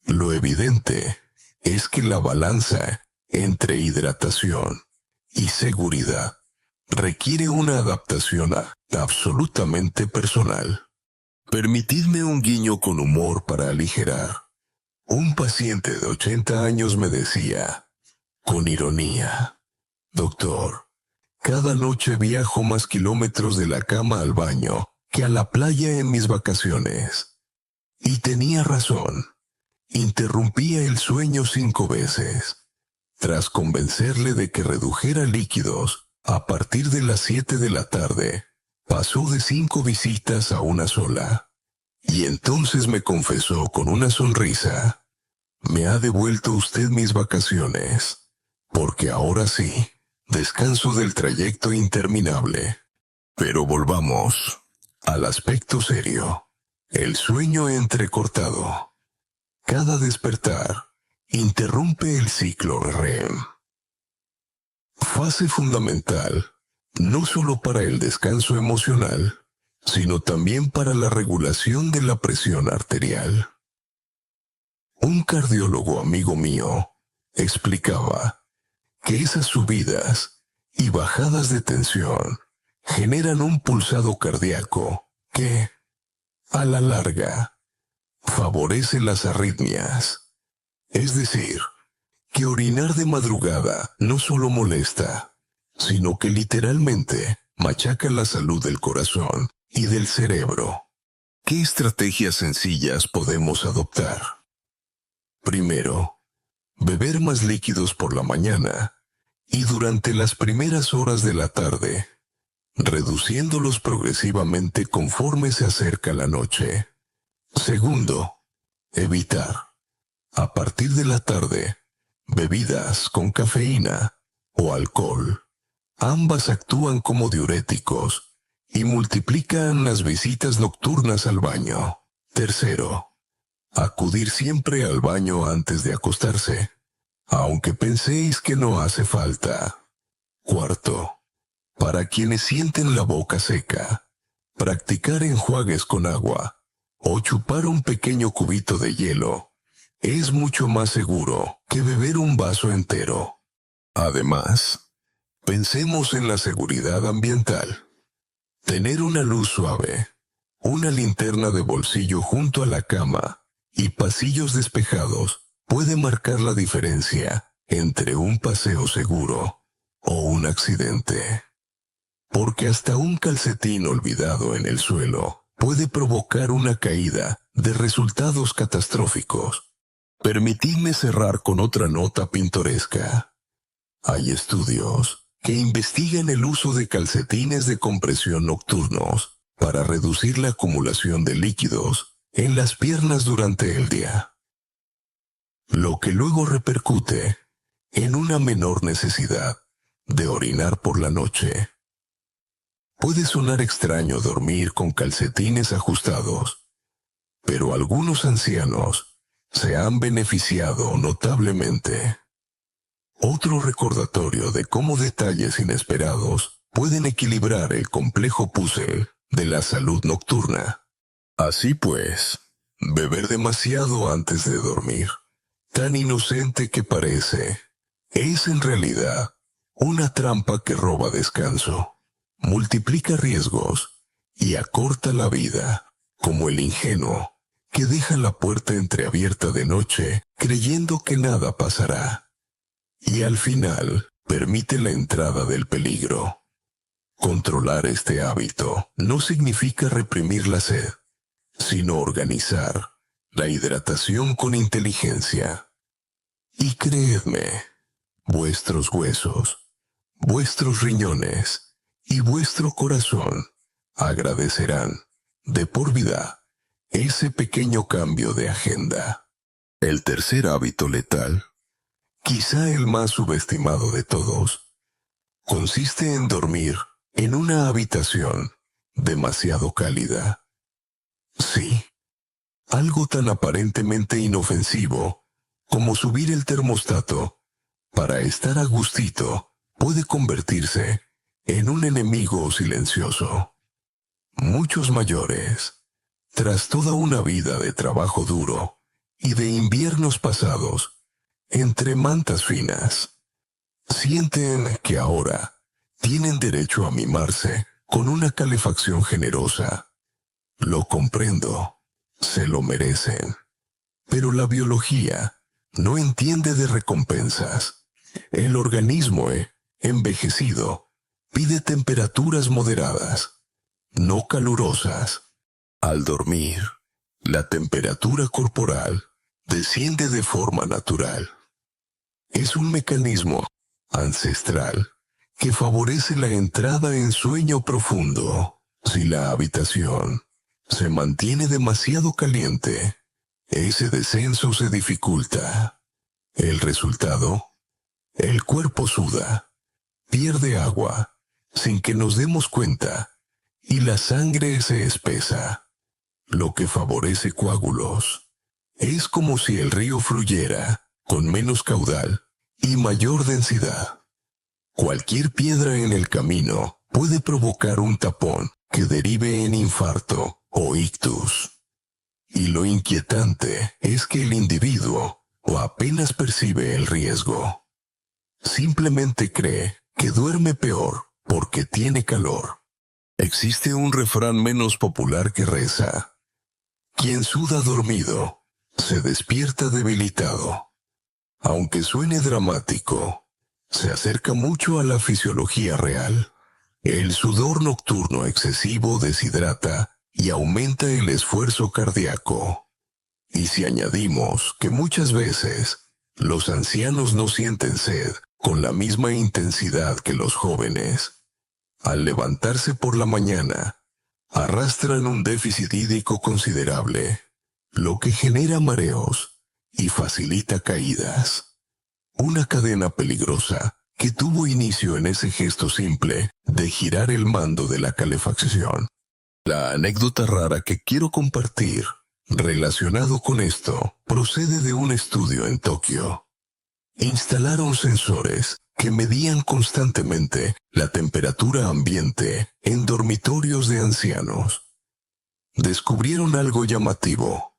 Lo evidente es que la balanza entre hidratación y seguridad requiere una adaptación absolutamente personal. Permitidme un guiño con humor para aligerar. Un paciente de 80 años me decía, con ironía: doctor, cada noche viajo más kilómetros de la cama al baño que a la playa en mis vacaciones. Y tenía razón. Interrumpía el sueño 5 veces. Tras convencerle de que redujera líquidos a partir de las 7 de la tarde, pasó de 5 visitas a una sola. Y entonces me confesó con una sonrisa: me ha devuelto usted mis vacaciones, porque ahora sí, descanso del trayecto interminable. Pero volvamos al aspecto serio. El sueño entrecortado. Cada despertar interrumpe el ciclo REM. Fase fundamental, no solo para el descanso emocional, sino también para la regulación de la presión arterial. Un cardiólogo amigo mío explicaba que esas subidas y bajadas de tensión generan un pulsado cardíaco que, a la larga, favorece las arritmias. Es decir, que orinar de madrugada no solo molesta, sino que literalmente machaca la salud del corazón y del cerebro. ¿Qué estrategias sencillas podemos adoptar? Primero, beber más líquidos por la mañana y durante las primeras horas de la tarde. reduciéndolos progresivamente conforme se acerca la noche. Segundo, evitar, a partir de la tarde, bebidas con cafeína o alcohol. Ambas actúan como diuréticos y multiplican las visitas nocturnas al baño. Tercero, acudir siempre al baño antes de acostarse, aunque penséis que no hace falta. Cuarto, para quienes sienten la boca seca, practicar enjuagues con agua o chupar un pequeño cubito de hielo es mucho más seguro que beber un vaso entero. Además, pensemos en la seguridad ambiental. Tener una luz suave, una linterna de bolsillo junto a la cama y pasillos despejados puede marcar la diferencia entre un paseo seguro o un accidente. Porque hasta un calcetín olvidado en el suelo puede provocar una caída de resultados catastróficos. Permitidme cerrar con otra nota pintoresca. Hay estudios que investigan el uso de calcetines de compresión nocturnos para reducir la acumulación de líquidos en las piernas durante el día, lo que luego repercute en una menor necesidad de orinar por la noche. Puede sonar extraño dormir con calcetines ajustados, pero algunos ancianos se han beneficiado notablemente. Otro recordatorio de cómo detalles inesperados pueden equilibrar el complejo puzzle de la salud nocturna. Así pues, beber demasiado antes de dormir, tan inocente que parece, es en realidad una trampa que roba descanso, multiplica riesgos y acorta la vida, como el ingenuo que deja la puerta entreabierta de noche creyendo que nada pasará. Y al final, permite la entrada del peligro. Controlar este hábito no significa reprimir la sed, sino organizar la hidratación con inteligencia. Y creedme, vuestros huesos, vuestros riñones y vuestro corazón agradecerán de por vida ese pequeño cambio de agenda. El tercer hábito letal, quizá el más subestimado de todos, consiste en dormir en una habitación demasiado cálida. Sí, algo tan aparentemente inofensivo como subir el termostato para estar a gustito puede convertirse en un enemigo silencioso. Muchos mayores, tras toda una vida de trabajo duro y de inviernos pasados entre mantas finas, sienten que ahora tienen derecho a mimarse con una calefacción generosa. Lo comprendo, se lo merecen. Pero la biología no entiende de recompensas. El organismo envejecido pide temperaturas moderadas, no calurosas. Al dormir, la temperatura corporal desciende de forma natural. Es un mecanismo ancestral que favorece la entrada en sueño profundo. Si la habitación se mantiene demasiado caliente, ese descenso se dificulta. El resultado, el cuerpo suda, pierde agua sin que nos demos cuenta y la sangre se espesa, lo que favorece coágulos. Es como si el río fluyera con menos caudal y mayor densidad. Cualquier piedra en el camino puede provocar un tapón que derive en infarto o ictus. Y lo inquietante es que el individuo apenas percibe el riesgo. Simplemente cree que duerme peor porque tiene calor. Existe un refrán menos popular que reza: quien suda dormido se despierta debilitado. Aunque suene dramático, se acerca mucho a la fisiología real. El sudor nocturno excesivo deshidrata y aumenta el esfuerzo cardíaco. Y si añadimos que muchas veces los ancianos no sienten sed con la misma intensidad que los jóvenes, al levantarse por la mañana, arrastran un déficit hídrico considerable, lo que genera mareos y facilita caídas. Una cadena peligrosa que tuvo inicio en ese gesto simple de girar el mando de la calefacción. La anécdota rara que quiero compartir, relacionado con esto, procede de un estudio en Tokio. Instalaron sensores que medían constantemente la temperatura ambiente en dormitorios de ancianos. Descubrieron algo llamativo.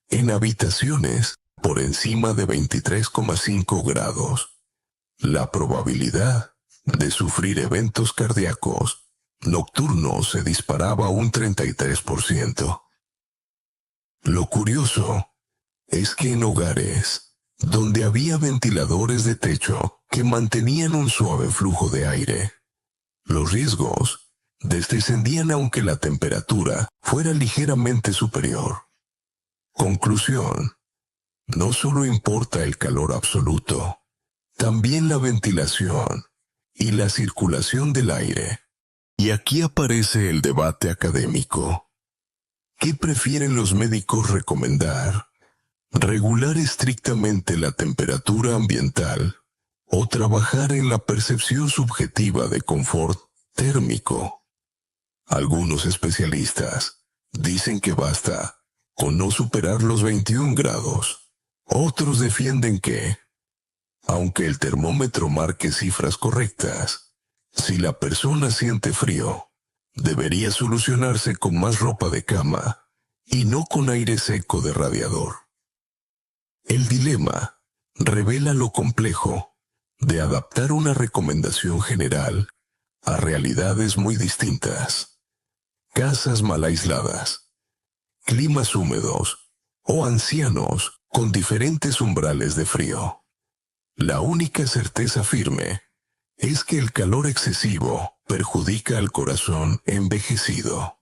En habitaciones por encima de 23,5 grados, la probabilidad de sufrir eventos cardíacos nocturnos se disparaba un 33%. Lo curioso es que en hogares donde había ventiladores de techo que mantenían un suave flujo de aire, los riesgos descendían aunque la temperatura fuera ligeramente superior. Conclusión: no solo importa el calor absoluto, también la ventilación y la circulación del aire. Y aquí aparece el debate académico. ¿Qué prefieren los médicos recomendar? ¿Regular estrictamente la temperatura ambiental o trabajar en la percepción subjetiva de confort térmico? Algunos especialistas dicen que basta con no superar los 21 grados. Otros defienden que, aunque el termómetro marque cifras correctas, si la persona siente frío, debería solucionarse con más ropa de cama y no con aire seco de radiador. El dilema revela lo complejo de adaptar una recomendación general a realidades muy distintas. Casas mal aisladas, climas húmedos o ancianos con diferentes umbrales de frío. La única certeza firme es que el calor excesivo perjudica al corazón envejecido.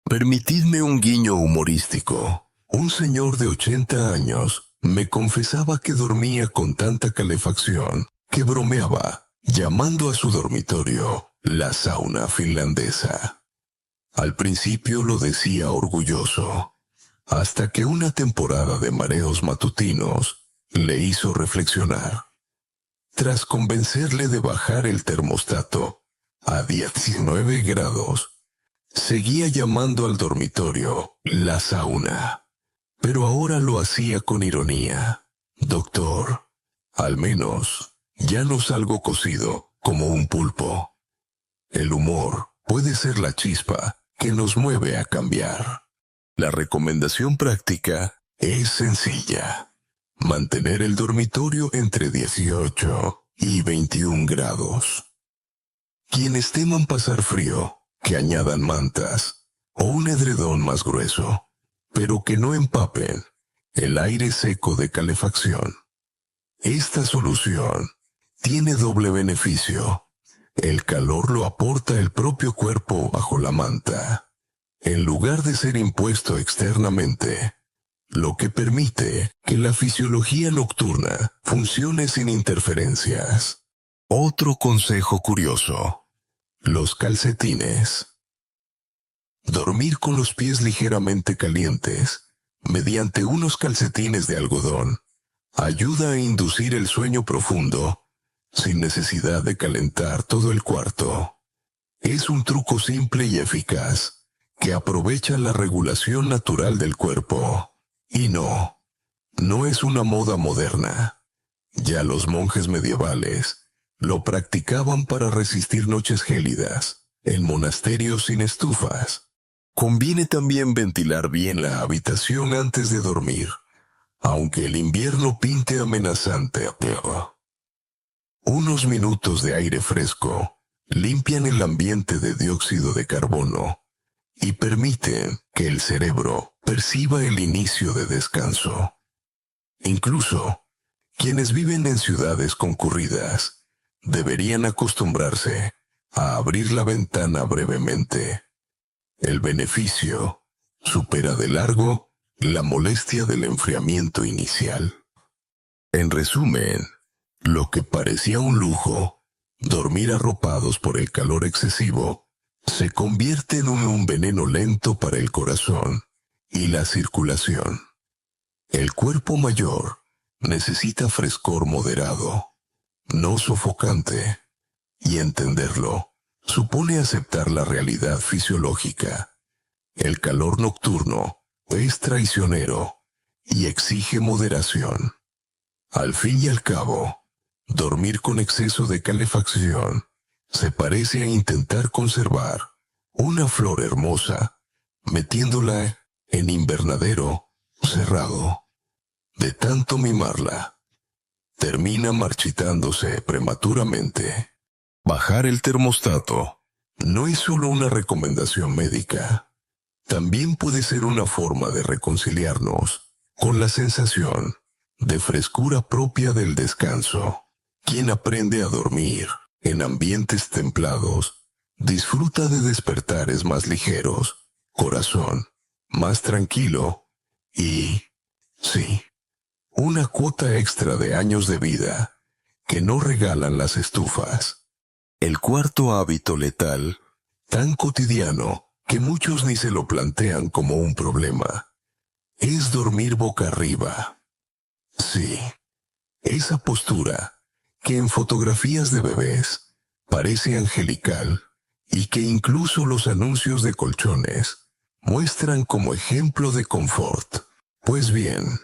Permitidme un guiño humorístico. Un señor de 80 años me confesaba que dormía con tanta calefacción que bromeaba, llamando a su dormitorio la sauna finlandesa. Al principio lo decía orgulloso, hasta que una temporada de mareos matutinos le hizo reflexionar. Tras convencerle de bajar el termostato a 19 grados, seguía llamando al dormitorio la sauna, pero ahora lo hacía con ironía. Doctor, al menos ya no salgo cocido como un pulpo. El humor puede ser la chispa que nos mueve a cambiar. La recomendación práctica es sencilla. Mantener el dormitorio entre 18 y 21 grados. Quienes teman pasar frío, que añadan mantas o un edredón más grueso, pero que no empapen el aire seco de calefacción. Esta solución tiene doble beneficio. El calor lo aporta el propio cuerpo bajo la manta, en lugar de ser impuesto externamente, lo que permite que la fisiología nocturna funcione sin interferencias. Otro consejo curioso: los calcetines. Dormir con los pies ligeramente calientes, mediante unos calcetines de algodón, ayuda a inducir el sueño profundo, sin necesidad de calentar todo el cuarto. Es un truco simple y eficaz, que aprovecha la regulación natural del cuerpo. Y no es una moda moderna. Ya los monjes medievales lo practicaban para resistir noches gélidas en monasterios sin estufas. Conviene también ventilar bien la habitación antes de dormir, aunque el invierno pinte amenazante. Unos minutos de aire fresco limpian el ambiente de dióxido de carbono y permiten que el cerebro perciba el inicio de descanso. Incluso, quienes viven en ciudades concurridas deberían acostumbrarse a abrir la ventana brevemente. El beneficio supera de largo la molestia del enfriamiento inicial. En resumen, lo que parecía un lujo Dormir arropados por el calor excesivo se convierte en un veneno lento para el corazón y la circulación. El cuerpo mayor necesita frescor moderado, no sofocante, y entenderlo supone aceptar la realidad fisiológica. El calor nocturno es traicionero y exige moderación. Al fin y al cabo, dormir con exceso de calefacción se parece a intentar conservar una flor hermosa metiéndola en invernadero cerrado. De tanto mimarla, termina marchitándose prematuramente. Bajar el termostato no es solo una recomendación médica, también puede ser una forma de reconciliarnos con la sensación de frescura propia del descanso. Quien aprende a dormir en ambientes templados disfruta de despertares más ligeros, corazón más tranquilo y, sí, una cuota extra de años de vida que no regalan las estufas. El cuarto hábito letal, tan cotidiano que muchos ni se lo plantean como un problema, es dormir boca arriba. Sí, esa postura que en fotografías de bebés parece angelical y que incluso los anuncios de colchones muestran como ejemplo de confort. Pues bien,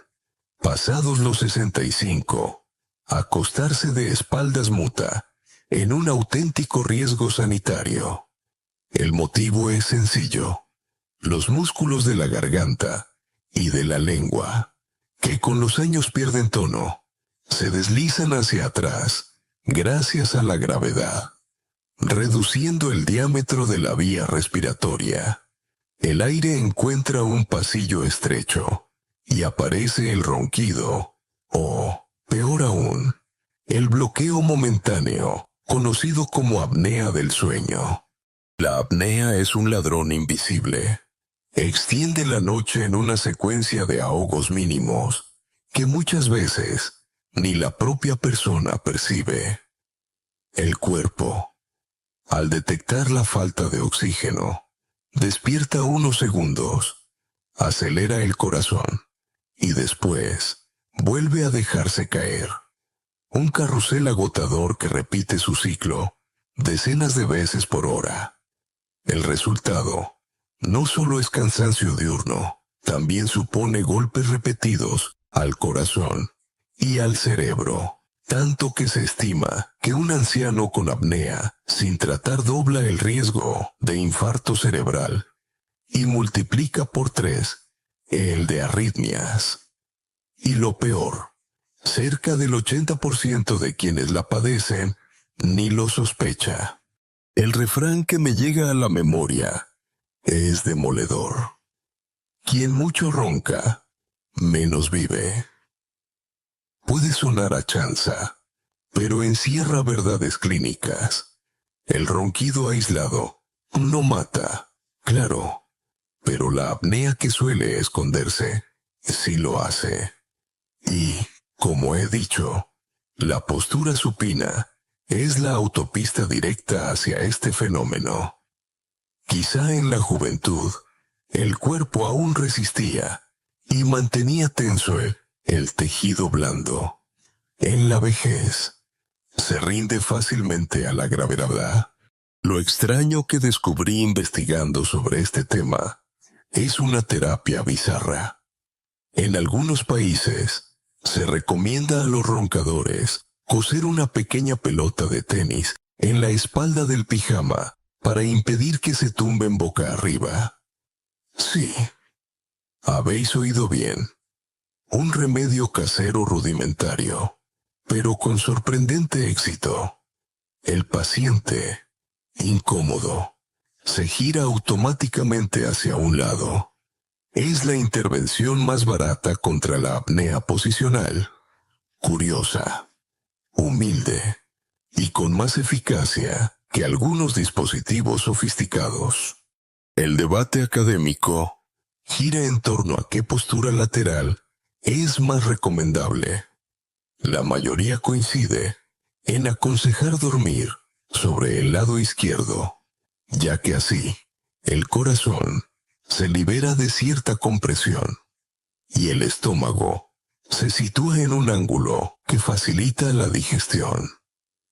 pasados los 65, acostarse de espaldas muta en un auténtico riesgo sanitario. El motivo es sencillo: los músculos de la garganta y de la lengua, que con los años pierden tono, se deslizan hacia atrás gracias a la gravedad, reduciendo el diámetro de la vía respiratoria. El aire encuentra un pasillo estrecho y aparece el ronquido, o, peor aún, el bloqueo momentáneo, conocido como apnea del sueño. La apnea es un ladrón invisible. Extiende la noche en una secuencia de ahogos mínimos que muchas veces ni la propia persona percibe. El cuerpo, al detectar la falta de oxígeno, despierta unos segundos, acelera el corazón y después vuelve a dejarse caer. Un carrusel agotador que repite su ciclo decenas de veces por hora. El resultado no solo es cansancio diurno, también supone golpes repetidos al corazón y al cerebro, tanto que se estima que un anciano con apnea sin tratar dobla el riesgo de infarto cerebral y multiplica por 3 el de arritmias. Y lo peor, cerca del 80% de quienes la padecen ni lo sospecha. El refrán que me llega a la memoria es demoledor: quien mucho ronca, menos vive. Puede sonar a chanza, pero encierra verdades clínicas. El ronquido aislado no mata, claro, pero la apnea que suele esconderse sí lo hace. Y, como he dicho, la postura supina es la autopista directa hacia este fenómeno. Quizá en la juventud, el cuerpo aún resistía y mantenía tenso el tejido blando. En la vejez, se rinde fácilmente a la gravedad. Lo extraño que descubrí investigando sobre este tema es una terapia bizarra. En algunos países, se recomienda a los roncadores coser una pequeña pelota de tenis en la espalda del pijama para impedir que se tumben boca arriba. Sí, habéis oído bien. Un remedio casero rudimentario, pero con sorprendente éxito. El paciente, incómodo, se gira automáticamente hacia un lado. Es la intervención más barata contra la apnea posicional, curiosa, humilde y con más eficacia que algunos dispositivos sofisticados. El debate académico gira en torno a qué postura lateral es más recomendable. La mayoría coincide en aconsejar dormir sobre el lado izquierdo, ya que así, el corazón se libera de cierta compresión y el estómago se sitúa en un ángulo que facilita la digestión.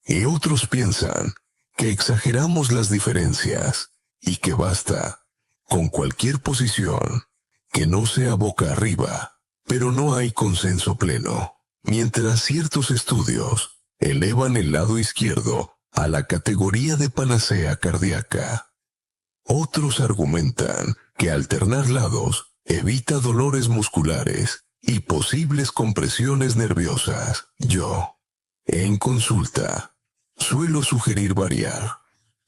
Y otros piensan que exageramos las diferencias y que basta con cualquier posición que no sea boca arriba, pero no hay consenso pleno. Mientras ciertos estudios elevan el lado izquierdo a la categoría de panacea cardíaca, otros argumentan que alternar lados evita dolores musculares y posibles compresiones nerviosas. Yo, en consulta, suelo sugerir variar,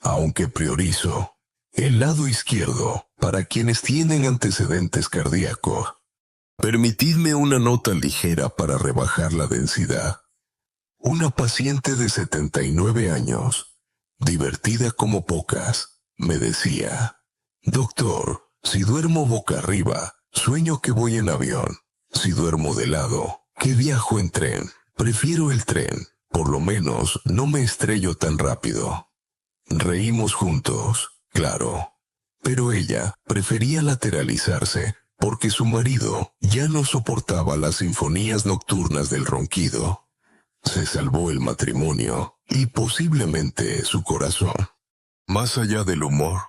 aunque priorizo el lado izquierdo para quienes tienen antecedentes cardíacos. Permitidme una nota ligera para rebajar la densidad. Una paciente de 79 años, divertida como pocas, me decía: «Doctor, si duermo boca arriba, sueño que voy en avión. Si duermo de lado, que viajo en tren. Prefiero el tren, por lo menos no me estrello tan rápido». Reímos juntos, claro, pero ella prefería lateralizarse porque su marido ya no soportaba las sinfonías nocturnas del ronquido. Se salvó el matrimonio y posiblemente su corazón. Más allá del humor,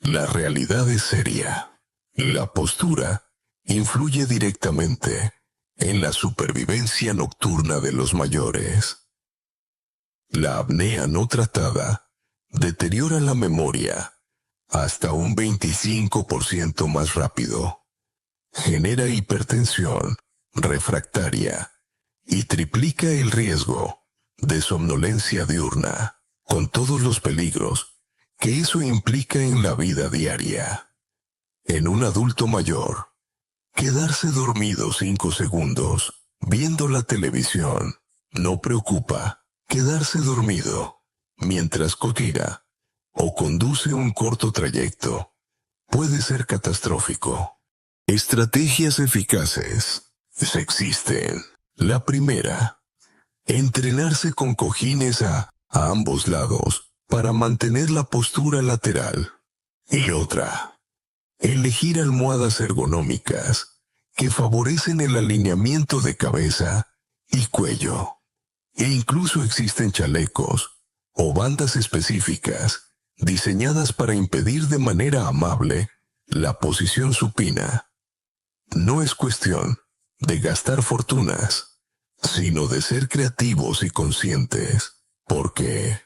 la realidad es seria. La postura influye directamente en la supervivencia nocturna de los mayores. La apnea no tratada deteriora la memoria hasta un 25% más rápido. Genera hipertensión refractaria y triplica el riesgo de somnolencia diurna, con todos los peligros que eso implica en la vida diaria. En un adulto mayor, quedarse dormido 5 segundos viendo la televisión no preocupa. Quedarse dormido mientras cotira o conduce un corto trayecto puede ser catastrófico. Estrategias eficaces existen. La primera, entrenarse con cojines a ambos lados para mantener la postura lateral. Y otra, elegir almohadas ergonómicas que favorecen el alineamiento de cabeza y cuello. E incluso existen chalecos o bandas específicas diseñadas para impedir de manera amable la posición supina. No es cuestión de gastar fortunas, sino de ser creativos y conscientes, porque,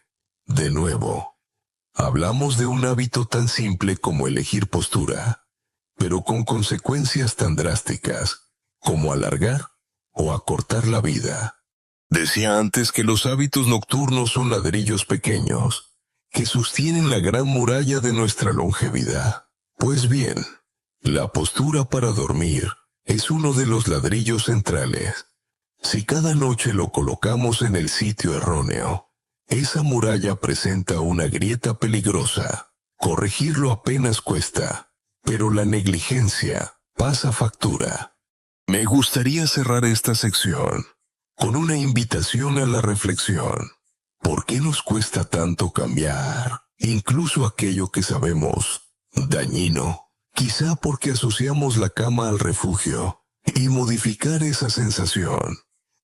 de nuevo, hablamos de un hábito tan simple como elegir postura, pero con consecuencias tan drásticas como alargar o acortar la vida. Decía antes que los hábitos nocturnos son ladrillos pequeños que sostienen la gran muralla de nuestra longevidad. Pues bien, la postura para dormir es uno de los ladrillos centrales. Si cada noche lo colocamos en el sitio erróneo, esa muralla presenta una grieta peligrosa. Corregirlo apenas cuesta, pero la negligencia pasa factura. Me gustaría cerrar esta sección con una invitación a la reflexión. ¿Por qué nos cuesta tanto cambiar, incluso aquello que sabemos dañino? Quizá porque asociamos la cama al refugio, y modificar esa sensación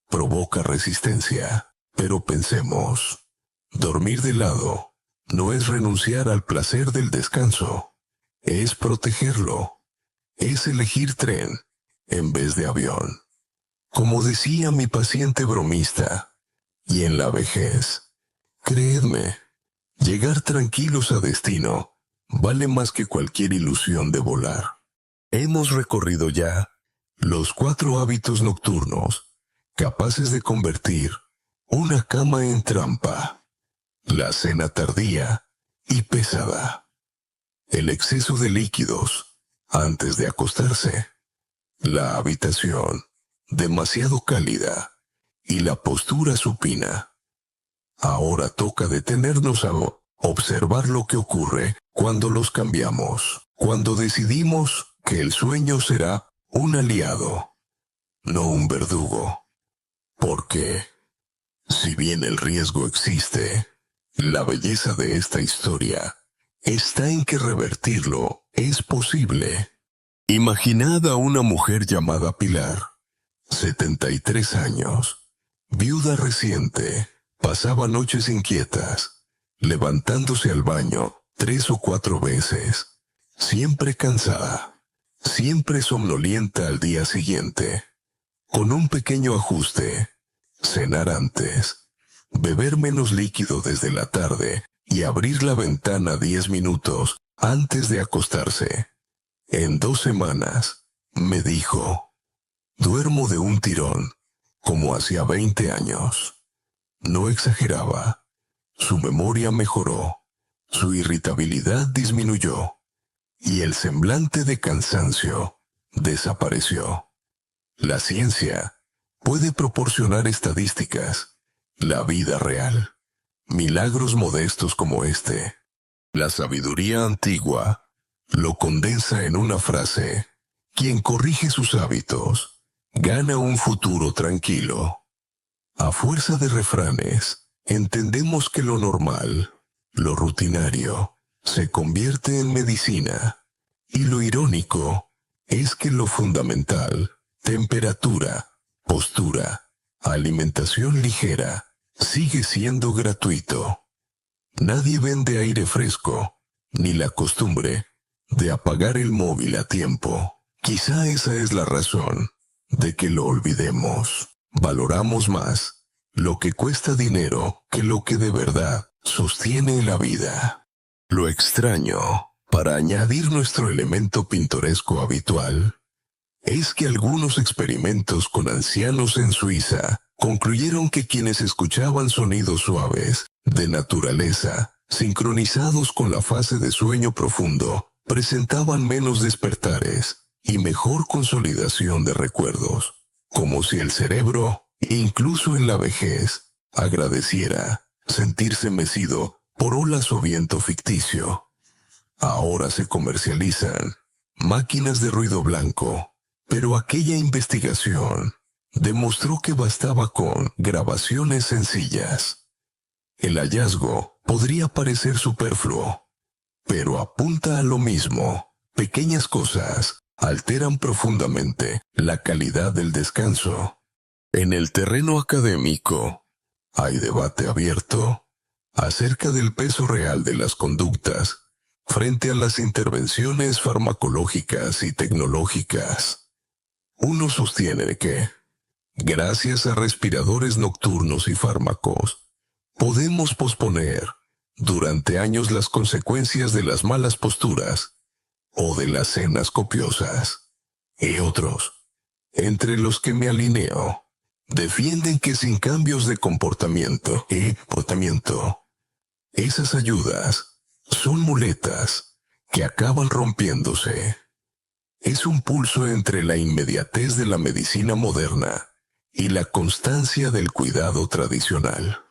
provoca resistencia. Pero pensemos, dormir de lado no es renunciar al placer del descanso, es protegerlo, es elegir tren en vez de avión. Como decía mi paciente bromista, y en la vejez, creedme, llegar tranquilos a destino vale más que cualquier ilusión de volar. Hemos recorrido ya los 4 hábitos nocturnos capaces de convertir una cama en trampa: la cena tardía y pesada, el exceso de líquidos antes de acostarse, la habitación demasiado cálida y la postura supina. Ahora toca detenernos a observar lo que ocurre cuando los cambiamos, cuando decidimos que el sueño será un aliado, no un verdugo. Porque, si bien el riesgo existe, La belleza de esta historia está en que revertirlo es posible. Imaginad a una mujer llamada Pilar, 73 años, viuda reciente, pasaba noches inquietas, levantándose al baño 3 o 4 veces, siempre cansada, siempre somnolienta al día siguiente, con un pequeño ajuste: cenar antes, beber menos líquido desde la tarde y abrir la ventana 10 minutos antes de acostarse. En 2 semanas, me dijo, duermo de un tirón, como hacía 20 años. No exageraba. Su memoria mejoró, su irritabilidad disminuyó, y el semblante de cansancio desapareció. La ciencia puede proporcionar estadísticas, la vida real, milagros modestos como este. La sabiduría antigua lo condensa en una frase: quien corrige sus hábitos gana un futuro tranquilo. A fuerza de refranes, entendemos que lo normal, lo rutinario, se convierte en medicina. Y lo irónico es que lo fundamental, temperatura, postura, alimentación ligera, sigue siendo gratuito. Nadie vende aire fresco, ni la costumbre de apagar el móvil a tiempo. Quizá esa es la razón de que lo olvidemos. Valoramos más lo que cuesta dinero que lo que de verdad sostiene la vida. Lo extraño, para añadir nuestro elemento pintoresco habitual, es que algunos experimentos con ancianos en Suiza concluyeron que quienes escuchaban sonidos suaves de naturaleza, sincronizados con la fase de sueño profundo, presentaban menos despertares y mejor consolidación de recuerdos, como si el cerebro, incluso en la vejez, agradeciera sentirse mecido por olas o viento ficticio. Ahora se comercializan máquinas de ruido blanco, pero aquella investigación demostró que bastaba con grabaciones sencillas. El hallazgo podría parecer superfluo, pero apunta a lo mismo. Pequeñas cosas alteran profundamente la calidad del descanso. En el terreno académico, hay debate abierto acerca del peso real de las conductas frente a las intervenciones farmacológicas y tecnológicas. Uno sostiene que, gracias a respiradores nocturnos y fármacos, podemos posponer durante años las consecuencias de las malas posturas o de las cenas copiosas. Y otros, entre los que me alineo, defienden que sin cambios de comportamiento, esas ayudas son muletas que acaban rompiéndose. Es un pulso entre la inmediatez de la medicina moderna y la constancia del cuidado tradicional.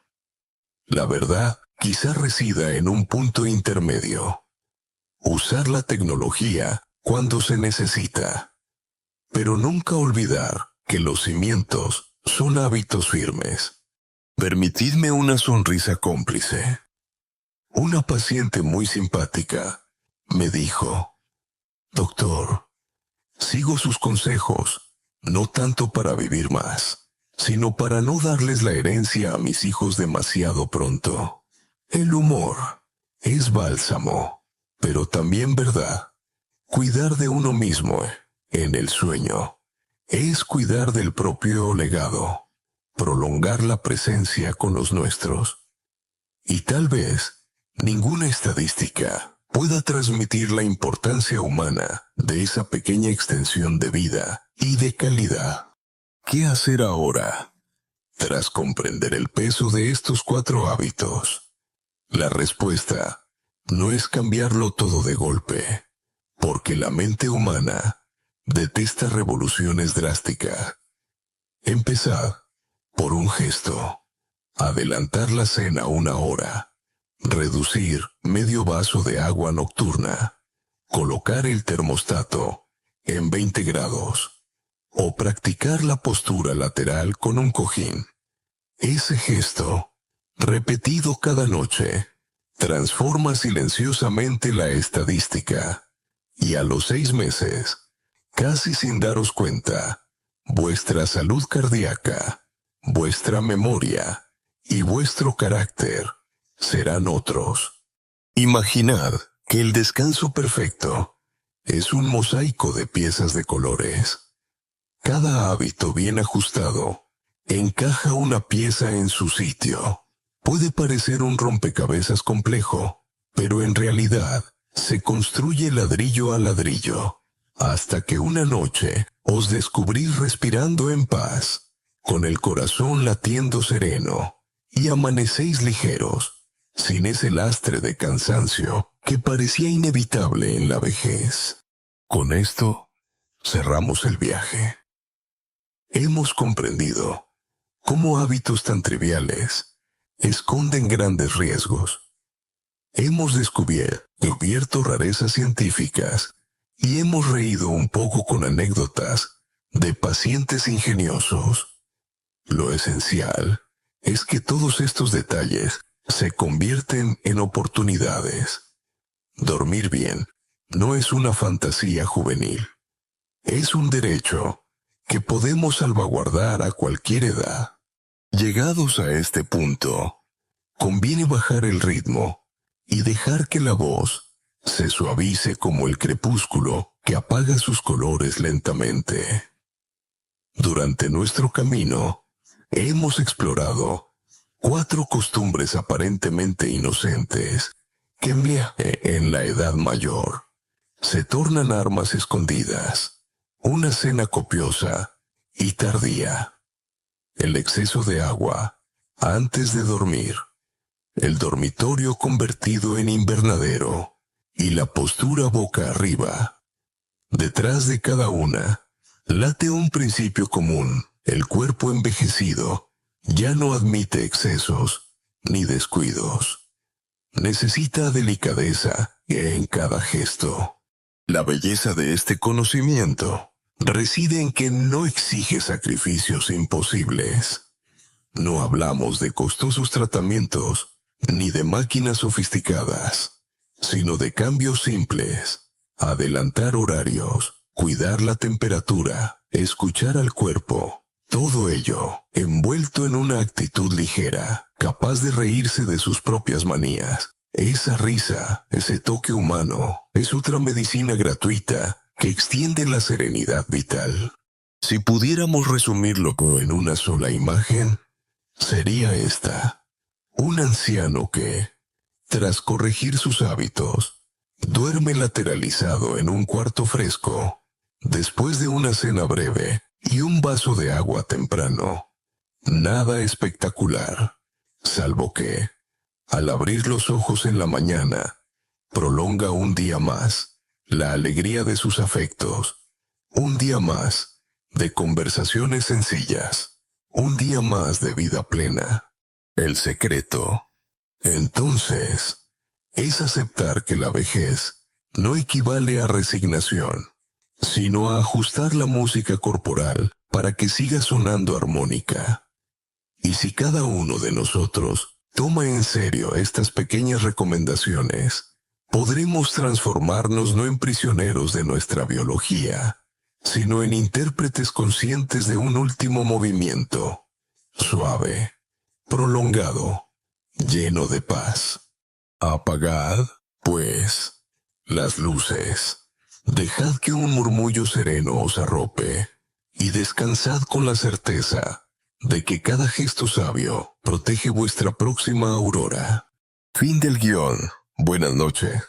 La verdad quizá resida en un punto intermedio: usar la tecnología cuando se necesita, pero nunca olvidar que los cimientos son hábitos firmes. Permitidme una sonrisa cómplice. Una paciente muy simpática me dijo: doctor, sigo sus consejos, no tanto para vivir más, sino para no darles la herencia a mis hijos demasiado pronto. El humor es bálsamo, pero también verdad. Cuidar de uno mismo en el sueño es cuidar del propio legado, prolongar la presencia con los nuestros. Y tal vez ninguna estadística pueda transmitir la importancia humana de esa pequeña extensión de vida y de calidad. ¿Qué hacer ahora? Tras comprender el peso de estos 4 hábitos, la respuesta no es cambiarlo todo de golpe, porque la mente humana detesta revoluciones drásticas. Empezad por un gesto: adelantar la cena 1 hora, reducir medio vaso de agua nocturna, colocar el termostato en 20 grados, o practicar la postura lateral con un cojín. Ese gesto repetido cada noche, transforma silenciosamente la estadística. Y a los 6 meses, casi sin daros cuenta, vuestra salud cardíaca, vuestra memoria y vuestro carácter serán otros. Imaginad que el descanso perfecto es un mosaico de piezas de colores. Cada hábito bien ajustado encaja una pieza en su sitio. Puede parecer un rompecabezas complejo, pero en realidad se construye ladrillo a ladrillo, hasta que una noche os descubrís respirando en paz, con el corazón latiendo sereno, y amanecéis ligeros, sin ese lastre de cansancio que parecía inevitable en la vejez. Con esto, cerramos el viaje. Hemos comprendido cómo hábitos tan triviales esconden grandes riesgos. Hemos descubierto rarezas científicas y hemos reído un poco con anécdotas de pacientes ingeniosos. Lo esencial es que todos estos detalles se convierten en oportunidades. Dormir bien no es una fantasía juvenil. Es un derecho que podemos salvaguardar a cualquier edad. Llegados a este punto, conviene bajar el ritmo y dejar que la voz se suavice como el crepúsculo que apaga sus colores lentamente. Durante nuestro camino, hemos explorado 4 costumbres aparentemente inocentes que en la edad mayor se tornan armas escondidas, una cena copiosa y tardía, el exceso de agua antes de dormir, el dormitorio convertido en invernadero y la postura boca arriba. Detrás de cada una late un principio común: el cuerpo envejecido ya no admite excesos ni descuidos. Necesita delicadeza en cada gesto. La belleza de este conocimiento reside en que no exige sacrificios imposibles. No hablamos de costosos tratamientos ni de máquinas sofisticadas, sino de cambios simples: adelantar horarios, cuidar la temperatura, escuchar al cuerpo. Todo ello envuelto en una actitud ligera, capaz de reírse de sus propias manías. Esa risa, ese toque humano, es otra medicina gratuita que extiende la serenidad vital. Si pudiéramos resumirlo en una sola imagen, sería esta: un anciano que, tras corregir sus hábitos, duerme lateralizado en un cuarto fresco, después de una cena breve y un vaso de agua temprano. Nada espectacular, salvo que, al abrir los ojos en la mañana, prolonga un día más la alegría de sus afectos, un día más de conversaciones sencillas, un día más de vida plena. El secreto, entonces, es aceptar que la vejez no equivale a resignación, sino a ajustar la música corporal para que siga sonando armónica. Y si cada uno de nosotros toma en serio estas pequeñas recomendaciones, podremos transformarnos no en prisioneros de nuestra biología, sino en intérpretes conscientes de un último movimiento, suave, prolongado, lleno de paz. Apagad, pues, las luces. Dejad que un murmullo sereno os arrope, y descansad con la certeza de que cada gesto sabio protege vuestra próxima aurora. Fin del guión. Buenas noches.